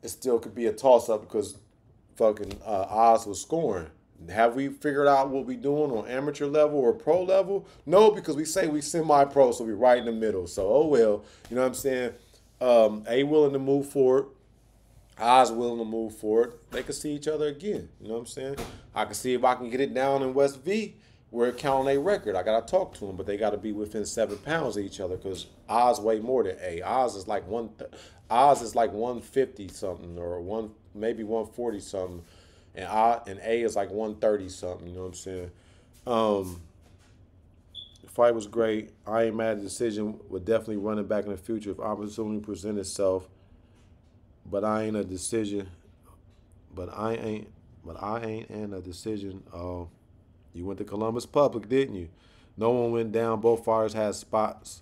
it still could be a toss-up because fucking Oz was scoring. Have we figured out what we doing on amateur level or pro level? No, because we say we semi-pro, so we right in the middle. So, oh well, you know what I'm saying? A willing to move forward. Oz willing to move forward. They could see each other again. You know what I'm saying? I can see if I can get it down in West V where it count on a record. I got to talk to them, but they got to be within 7 pounds of each other because Oz way more than A. Oz is like 150 something or maybe 140 something. And A is like 130 something, you know what I'm saying? The fight was great. I ain't mad at the decision. Would definitely run it back in the future if opportunity present itself. But I ain't a decision. But I ain't in a decision. You went to Columbus Public, didn't you? No one went down. Both fighters had spots.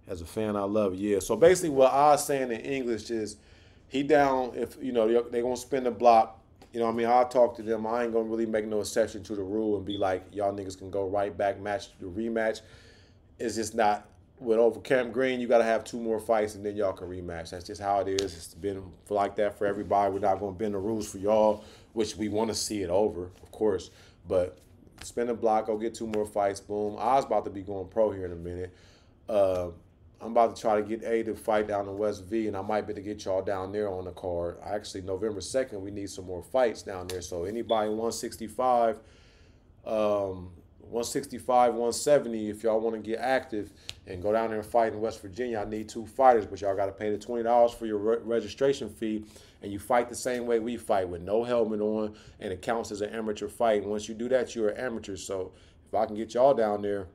As a fan, I love it. Yeah. So basically, what I was saying in English is, he down if they gonna spin the block. You know what I mean? I'll talk to them. I ain't going to really make no exception to the rule and be like, y'all niggas can go right back, match the rematch. It's just not. With over Camp Green, you got to have 2 more fights and then y'all can rematch. That's just how it is. It's been like that for everybody. We're not going to bend the rules for y'all, which we want to see it over, of course. But spin the block, go get 2 more fights, boom. I was about to be going pro here in a minute. I'm about to try to get A to fight down in West V, and I might be able to get y'all down there on the card. Actually, November 2nd, we need some more fights down there. So anybody 165, 170, if y'all want to get active and go down there and fight in West Virginia, I need 2 fighters, but y'all got to pay the $20 for your registration fee, and you fight the same way we fight with no helmet on, and it counts as an amateur fight. And once you do that, you're an amateur. So if I can get y'all down there,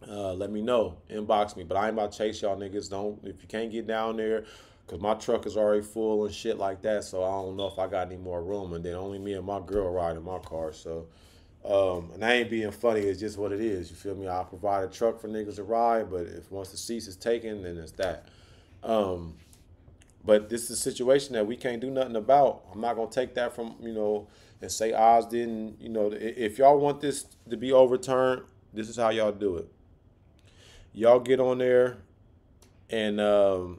let me know. Inbox me. But I ain't about to chase y'all niggas. If you can't get down there, because my truck is already full and shit like that, so I don't know if I got any more room. And then only me and my girl ride in my car. So, and I ain't being funny. It's just what it is. You feel me? I'll provide a truck for niggas to ride, but if once the seats is taken, then it's that. But this is a situation that we can't do nothing about. I'm not going to take that from, and say Oz didn't, if y'all want this to be overturned, this is how y'all do it. Y'all get on there and y'all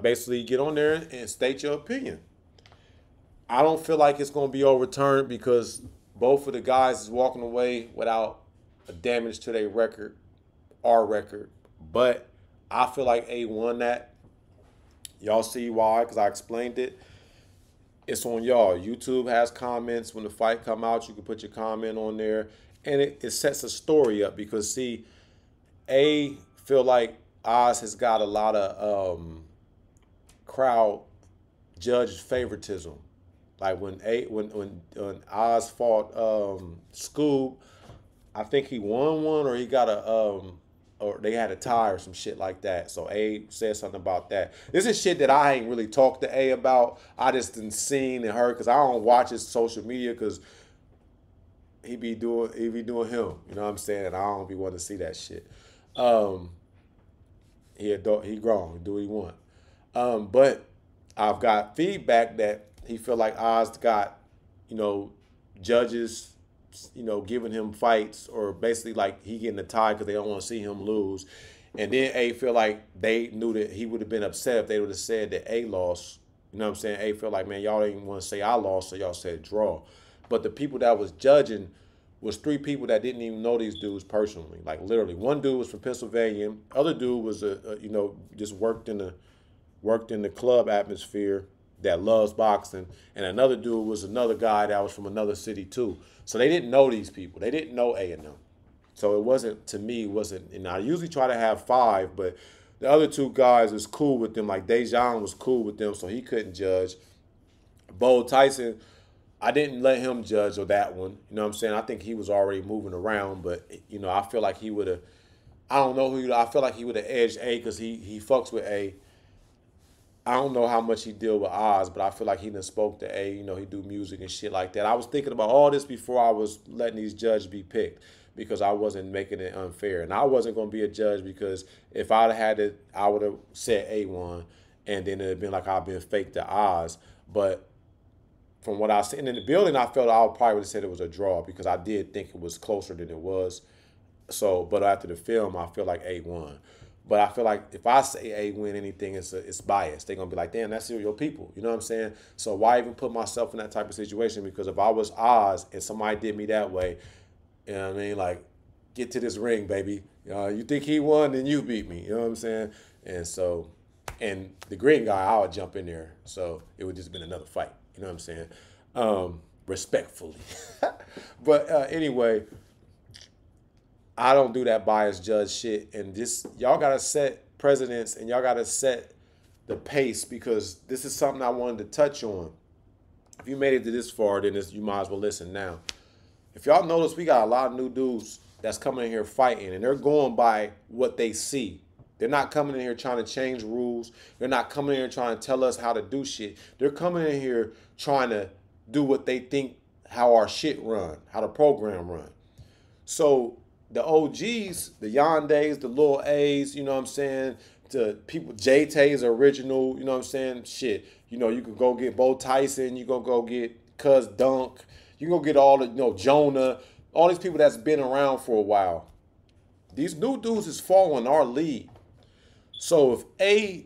basically get on there and state your opinion. I don't feel like it's going to be overturned because both of the guys is walking away without a damage to their record, our record. But I feel like A won that. Y'all see why, because I explained it. It's on y'all. YouTube has comments. When the fight come out, you can put your comment on there. And it sets a story up because, see, A feel like Oz has got a lot of crowd judge favoritism. Like when Oz fought Scoob, I think he won one or he got a or they had a tie or some shit like that. So A said something about that. This is shit that I ain't really talked to A about. I just done seen and heard because I don't watch his social media because he be doing him. You know what I'm saying? And I don't be wanting to see that shit. He grown, he do what he want. But I've got feedback that he feel like Oz got, judges, giving him fights or basically like he getting a tie because they don't want to see him lose. And then A feel like they knew that he would have been upset if they would have said that A lost. You know what I'm saying? A feel like, man, y'all didn't want to say I lost, so y'all said draw. But the people that was judging was 3 people that didn't even know these dudes personally. Like literally, one dude was from Pennsylvania. Other dude was just worked in the club atmosphere that loves boxing, and another dude was another guy that was from another city too. So they didn't know these people. They didn't know A and them. So it wasn't, and I usually try to have 5, but the other 2 guys was cool with them. Like Dejan was cool with them, so he couldn't judge. Bo Tyson, I didn't let him judge on that one. You know what I'm saying? I think he was already moving around, but I feel like he would have. I don't know who. I feel like he would have edged A because he fucks with A. I don't know how much he deal with Oz, but I feel like he done spoke to A. He do music and shit like that. I was thinking about all this before I was letting these judges be picked because I wasn't making it unfair. And I wasn't going to be a judge because if I'd have had it, I would have said A1, and then it'd been like I've been fake to Oz. But from what I seen in the building, I felt I probably would have said it was a draw because I did think it was closer than it was. So, but after the film, I feel like A won. But I feel like if I say A win anything, it's biased. They're going to be like, damn, that's your people. You know what I'm saying? So why even put myself in that type of situation? Because if I was Oz and somebody did me that way, you know what I mean? Like, get to this ring, baby. You think he won, then you beat me. You know what I'm saying? And so, and the green guy, I would jump in there. So it would just been another fight. You know what I'm saying? Respectfully. But anyway, I don't do that biased judge shit. And this, y'all got to set precedents and y'all got to set the pace because this is something I wanted to touch on. If you made it to this far, then you might as well listen now. If y'all notice, we got a lot of new dudes that's coming in here fighting, and they're going by what they see. They're not coming in here trying to change rules. They're not coming in here trying to tell us how to do shit. They're coming in here trying to do what they think, how our shit run, how the program run. So the OGs, the Yandes, the Lil A's, you know what I'm saying, the people, J-Tay's original, you know what I'm saying, shit. You can go get Bo Tyson, you gonna go get Cuz Dunk, you can go get all the, Jonah, all these people that's been around for a while. These new dudes is following our lead. So if A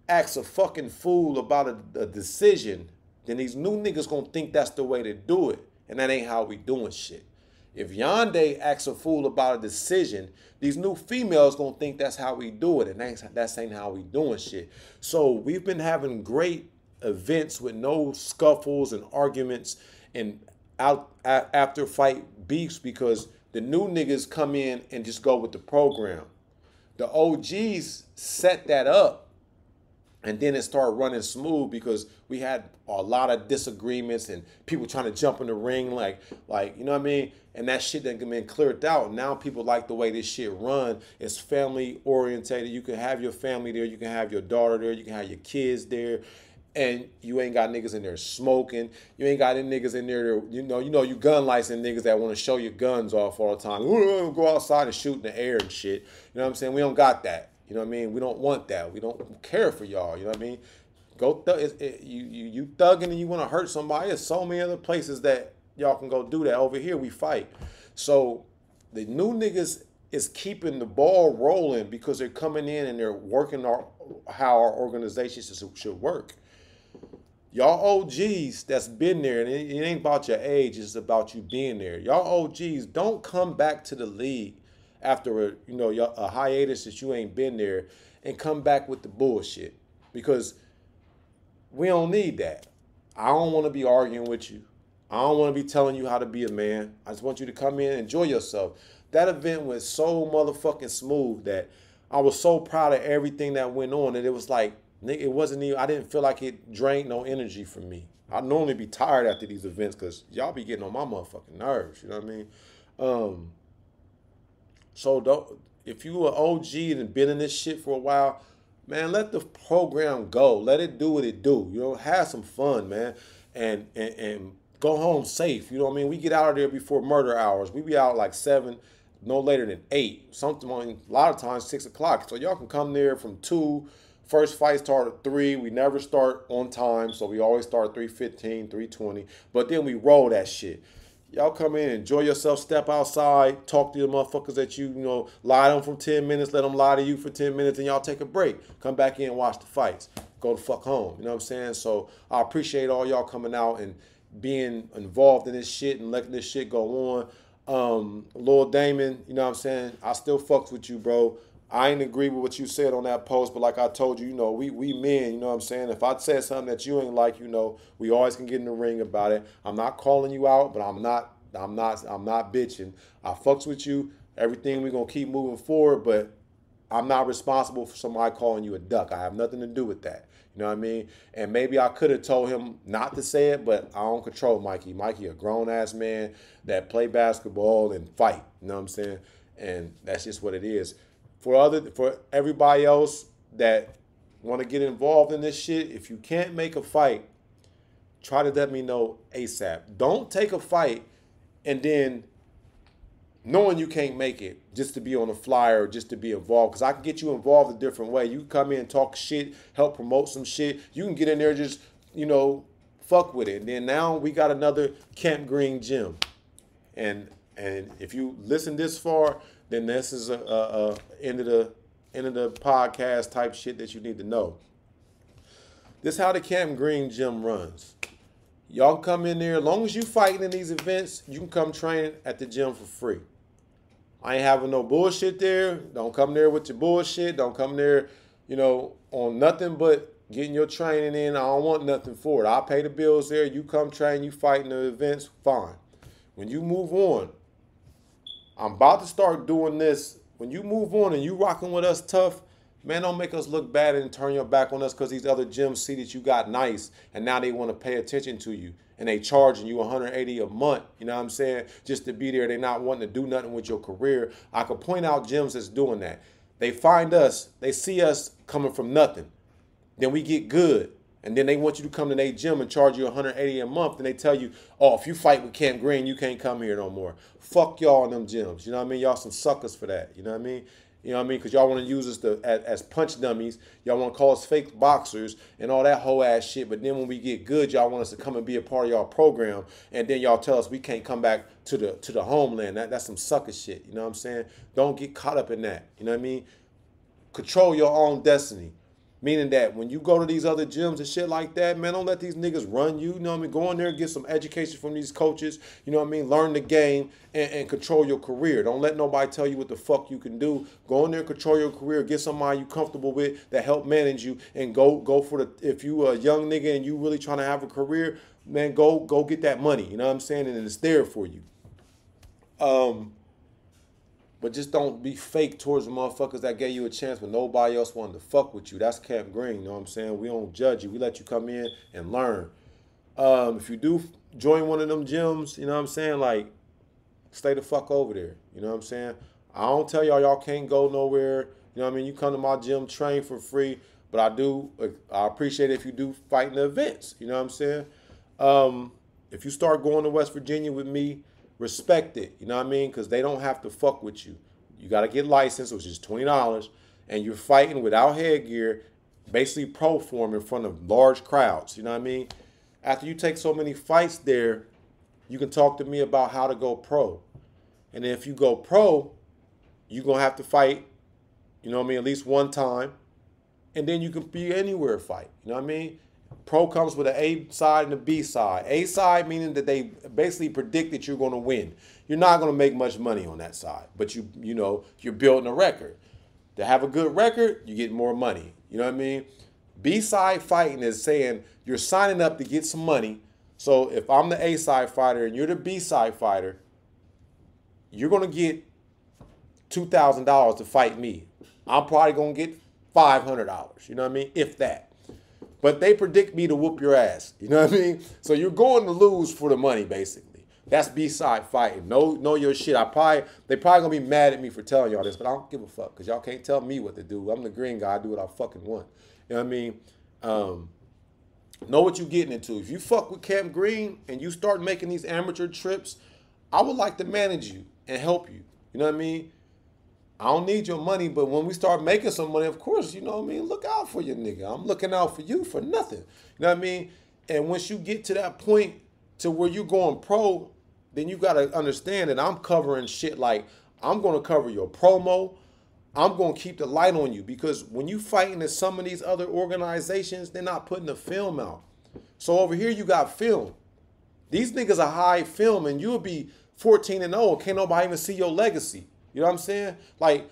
acts a fucking fool about a decision, then these new niggas gonna think that's the way to do it. And that ain't how we doing shit. If Yande acts a fool about a decision, these new females gonna think that's how we do it. And that ain't how we doing shit. So we've been having great events with no scuffles and arguments and after fight beefs because the new niggas come in and just go with the program. The OGs set that up, and then it started running smooth because we had a lot of disagreements and people trying to jump in the ring, like you know what I mean? And that shit done been cleared out. Now people like the way this shit run. It's family orientated. You can have your family there. You can have your daughter there. You can have your kids there. And you ain't got niggas in there smoking. You ain't got any niggas in there, you gun licensed niggas that want to show your guns off all the time. Go outside and shoot in the air and shit. You know what I'm saying? We don't got that. You know what I mean? We don't want that. We don't care for y'all. You know what I mean? You thugging and you want to hurt somebody. There's so many other places that y'all can go do that. Over here, we fight. So the new niggas is keeping the ball rolling because they're coming in and they're working how our organizations should work. Y'all OGs that's been there, and it ain't about your age, it's about you being there. Y'all OGs, don't come back to the league after a hiatus that you ain't been there and come back with the bullshit because we don't need that. I don't want to be arguing with you. I don't want to be telling you how to be a man. I just want you to come in and enjoy yourself. That event went so motherfucking smooth that I was so proud of everything that went on, and it was like Nigga, it wasn't even, I didn't feel like it drained no energy from me. I normally be tired after these events because y'all be getting on my motherfucking nerves. You know what I mean? So don't, if you an OG and been in this shit for a while, man, let the program go. Let it do what it do. You know, have some fun, man, and go home safe. You know what I mean? We get out of there before murder hours. We be out like 7, no later than 8. Something, a lot of times 6 o'clock. So y'all can come there from 2. First fight start at 3. We never start on time, so we always start at 3:15, 3:20. But then we roll that shit. Y'all come in, enjoy yourself, step outside, talk to the motherfuckers that you know, lie to them for 10 minutes, let them lie to you for 10 minutes, and y'all take a break. Come back in and watch the fights. Go the fuck home. You know what I'm saying? So I appreciate all y'all coming out and being involved in this shit and letting this shit go on. Lil Damon, you know what I'm saying? I still fucks with you, bro. I ain't agree with what you said on that post, but like I told you, you know, we men, you know what I'm saying? If I said something that you ain't like, you know, we always can get in the ring about it. I'm not calling you out, but I'm not bitching. I fucks with you. Everything we gonna keep moving forward, but I'm not responsible for somebody calling you a duck. I have nothing to do with that. You know what I mean? And maybe I could have told him not to say it, but I don't control Mikey. Mikey a grown-ass man that play basketball and fight. You know what I'm saying? And that's just what it is. For everybody else that want to get involved in this shit, if you can't make a fight, try to let me know ASAP. Don't take a fight and then knowing you can't make it just to be on a flyer or just to be involved, because I can get you involved a different way. You can come in and talk shit, help promote some shit. You can get in there just, you know, fuck with it. And then now we got another Camp Green gym. And if you listen this far, then this is a end of the podcast type shit that you need to know. This is how the Camp Green gym runs. Y'all come in there, as long as you fighting in these events, you can come train at the gym for free. I ain't having no bullshit there. Don't come there with your bullshit. Don't come there, you know, on nothing but getting your training in. I don't want nothing for it. I'll pay the bills there. You come train, you fight in the events, fine. When you move on, I'm about to start doing this. When you move on and you rocking with us tough, man, don't make us look bad and turn your back on us because these other gyms see that you got nice and now they want to pay attention to you and they charging you $180 a month, you know what I'm saying, just to be there. They not wanting to do nothing with your career. I could point out gyms that's doing that. They find us, they see us coming from nothing. Then we get good. And then they want you to come to their gym and charge you $180 a month. And they tell you, oh, if you fight with Camp Green, you can't come here no more. Fuck y'all in them gyms. You know what I mean? Y'all some suckers for that. You know what I mean? You know what I mean? Because y'all want to use us as punch dummies. Y'all want to call us fake boxers and all that whole ass shit. But then when we get good, y'all want us to come and be a part of y'all program. And then y'all tell us we can't come back to the homeland. That's some sucker shit. You know what I'm saying? Don't get caught up in that. You know what I mean? Control your own destiny. Meaning that when you go to these other gyms and shit like that, man, don't let these niggas run you. You know what I mean? Go in there and get some education from these coaches. You know what I mean? Learn the game and control your career. Don't let nobody tell you what the fuck you can do. Go in there, control your career. Get somebody you comfortable with that help manage you. And go for the, if you a young nigga and you really trying to have a career, man, go get that money. You know what I'm saying? And it's there for you. But just don't be fake towards the motherfuckers that gave you a chance when nobody else wanted to fuck with you. That's Camp Green, you know what I'm saying? We don't judge you. We let you come in and learn. If you do join one of them gyms, you know what I'm saying? Like, stay the fuck over there. You know what I'm saying? I don't tell y'all can't go nowhere. You know what I mean? You come to my gym, train for free. But I appreciate it if you do fight in the events. You know what I'm saying? If you start going to West Virginia with me, respect it, you know what I mean? Because they don't have to fuck with you. You got to get licensed, which is $20, and you're fighting without headgear, basically pro form in front of large crowds, you know what I mean? After you take so many fights there, you can talk to me about how to go pro. And if you go pro, you're going to have to fight, you know what I mean, at least one time, and then you can be anywhere fight, you know what I mean? Pro comes with an A side and a B side. A side meaning that they basically predict that you're going to win. You're not going to make much money on that side, but you know, you're building a record. To have a good record, you get more money. You know what I mean? B side fighting is saying you're signing up to get some money. So if I'm the A side fighter and you're the B side fighter, you're going to get $2,000 to fight me. I'm probably going to get $500. You know what I mean? If that. but they predict me to whoop your ass. You know what I mean? So you're going to lose for the money, basically. That's B-side fighting. Know your shit. They probably gonna be mad at me for telling y'all this, but I don't give a fuck because y'all can't tell me what to do. I'm the green guy. I do what I fucking want. You know what I mean? Know what you're getting into. If you fuck with Camp Green and you start making these amateur trips, I would like to manage you and help you. You know what I mean? I don't need your money, but when we start making some money, of course, you know what I mean? Look out for your nigga. I'm looking out for you for nothing. You know what I mean? And once you get to that point to where you're going pro, then you got to understand that I'm covering shit like I'm going to cover your promo. I'm going to keep the light on you because when you fighting in some of these other organizations, they're not putting the film out. So over here, you got film. These niggas are high film and you'll be 14-0. Can't nobody even see your legacy. You know what I'm saying? Like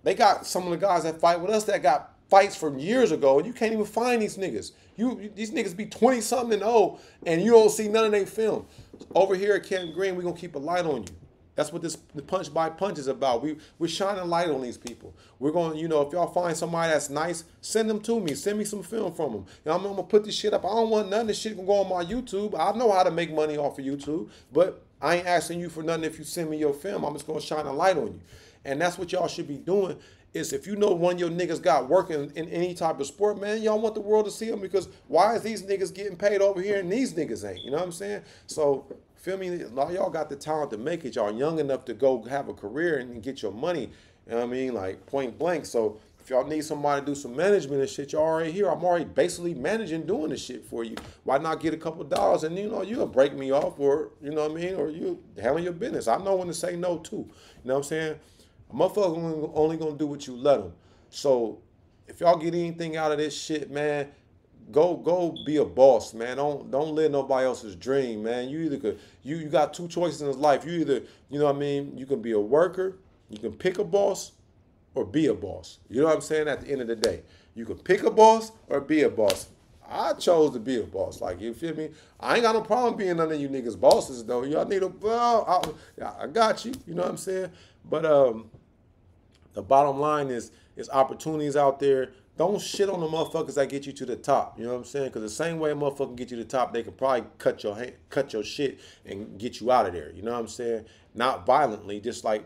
they got some of the guys that fight with us that got fights from years ago and you can't even find these niggas. These niggas be 20-something and old and you don't see none of their film. Over here at Camp Green, we're going to keep a light on you. That's what the punch by punch is about. We're shining light on these people. We're going, you know, if y'all find somebody that's nice, send them to me. Send me some film from them. You know, I'm going to put this shit up. I don't want none of this shit going to go on my YouTube. I know how to make money off of YouTube, but I ain't asking you for nothing if you send me your film. I'm just going to shine a light on you. And that's what y'all should be doing is if you know one of your niggas got working in any type of sport, man, y'all want the world to see them because why is these niggas getting paid over here and these niggas ain't? You know what I'm saying? So, feel me? Y'all got the talent to make it. Y'all young enough to go have a career and get your money. You know what I mean? Like point blank. So if y'all need somebody to do some management and shit, y'all already here. I'm already basically managing, doing this shit for you. Why not get a couple dollars and you know you'll break me off or you know what I mean? Or you handle your business. I know when to say no too. You know what I'm saying? A motherfucker only gonna do what you let them. So if y'all get anything out of this shit, man, go be a boss, man. Don't live nobody else's dream, man. You either could you got two choices in this life. You either, you know what I mean, you can be a worker, you can pick a boss, or be a boss. You know what I'm saying? At the end of the day, you can pick a boss or be a boss. I chose to be a boss. Like, you feel me? I ain't got no problem being none of you niggas bosses though. Y'all need a well, I got you. You know what I'm saying? But the bottom line is opportunities out there. Don't shit on the motherfuckers that get you to the top. You know what I'm saying? Because the same way a motherfucker get you to the top, they can probably cut your shit and get you out of there. You know what I'm saying? Not violently, just like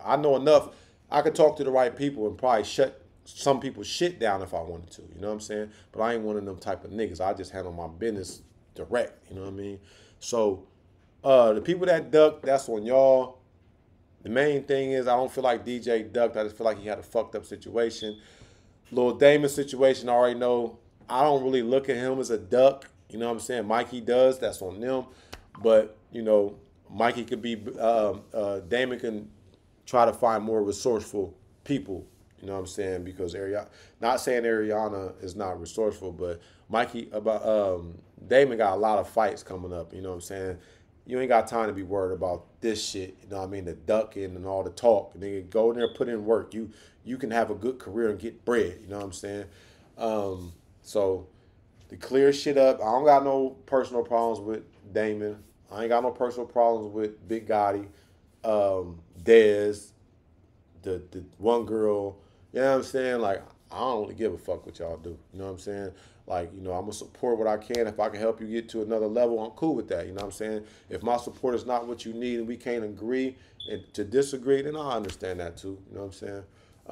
I know enough. I could talk to the right people and probably shut some people's shit down if I wanted to. You know what I'm saying? But I ain't one of them type of niggas. I just handle my business direct. You know what I mean? So the people that duck, that's on y'all. The main thing is I don't feel like DJ ducked. I just feel like he had a fucked up situation. Lil Damon's situation, I already know. I don't really look at him as a duck. You know what I'm saying? Mikey does. That's on them. But, you know, Mikey could be, Damon can try to find more resourceful people. You know what I'm saying? Because not saying Ariana is not resourceful, but Damon got a lot of fights coming up. You know what I'm saying? You ain't got time to be worried about this shit. You know what I mean? The ducking and all the talk. Nigga, go in there, put in work. You can have a good career and get bread. You know what I'm saying? So to clear shit up, I don't got no personal problems with Damon. I ain't got no personal problems with Big Gotti, Dez, the one girl. You know what I'm saying? Like, I don't really give a fuck what y'all do. You know what I'm saying? Like, you know, I'm going to support what I can. If I can help you get to another level, I'm cool with that. You know what I'm saying? If my support is not what you need and we can't agree and to disagree, then I understand that too. You know what I'm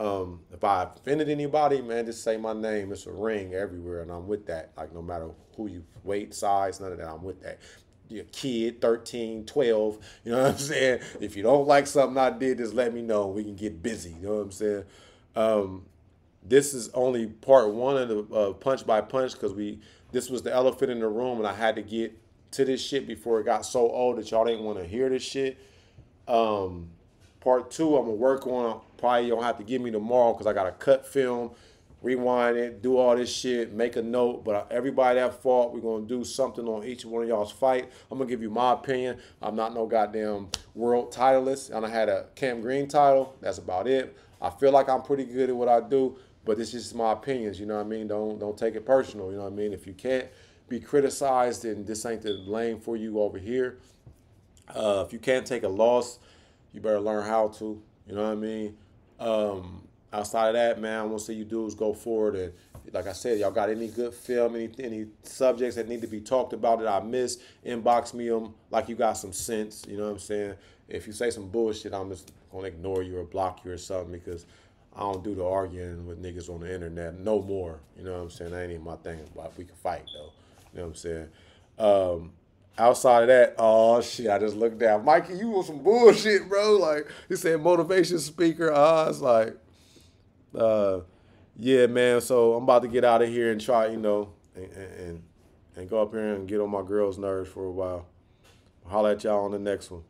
saying? If I offended anybody, man, just say my name. It's a ring everywhere, and I'm with that. Like, no matter who you, weight, size, none of that, I'm with that. You're a kid, 13, 12, you know what I'm saying? If you don't like something I did, just let me know. We can get busy, you know what I'm saying? This is only part one of the punch by punch because this was the elephant in the room and I had to get to this shit before it got so old that y'all didn't want to hear this shit. Part two, I'm going to work on. Probably you don't have to give me tomorrow because I got to cut film, rewind it, do all this shit, make a note. But everybody that fought, we're going to do something on each one of y'all's fight. I'm going to give you my opinion. I'm not no goddamn world titleist. And I had a Camp Green title. That's about it. I feel like I'm pretty good at what I do. But it's just my opinions, you know what I mean? Don't take it personal, you know what I mean? If you can't be criticized, then this ain't the lane for you over here. If you can't take a loss, you better learn how to, you know what I mean? Outside of that, man, I want to see you dudes go forward Like I said, y'all got any good film, any subjects that need to be talked about that I missed, inbox me them like you got some sense. You know what I'm saying? If you say some bullshit, I'm just gonna ignore you or block you or something because I don't do the arguing with niggas on the internet no more. You know what I'm saying? That ain't even my thing. But we can fight though. You know what I'm saying? Outside of that, oh shit, I just looked down. Mikey, you want some bullshit, bro? Like he said, motivation speaker. It's like, yeah, man. So I'm about to get out of here and try, and go up here and get on my girl's nerves for a while. Holla at y'all on the next one.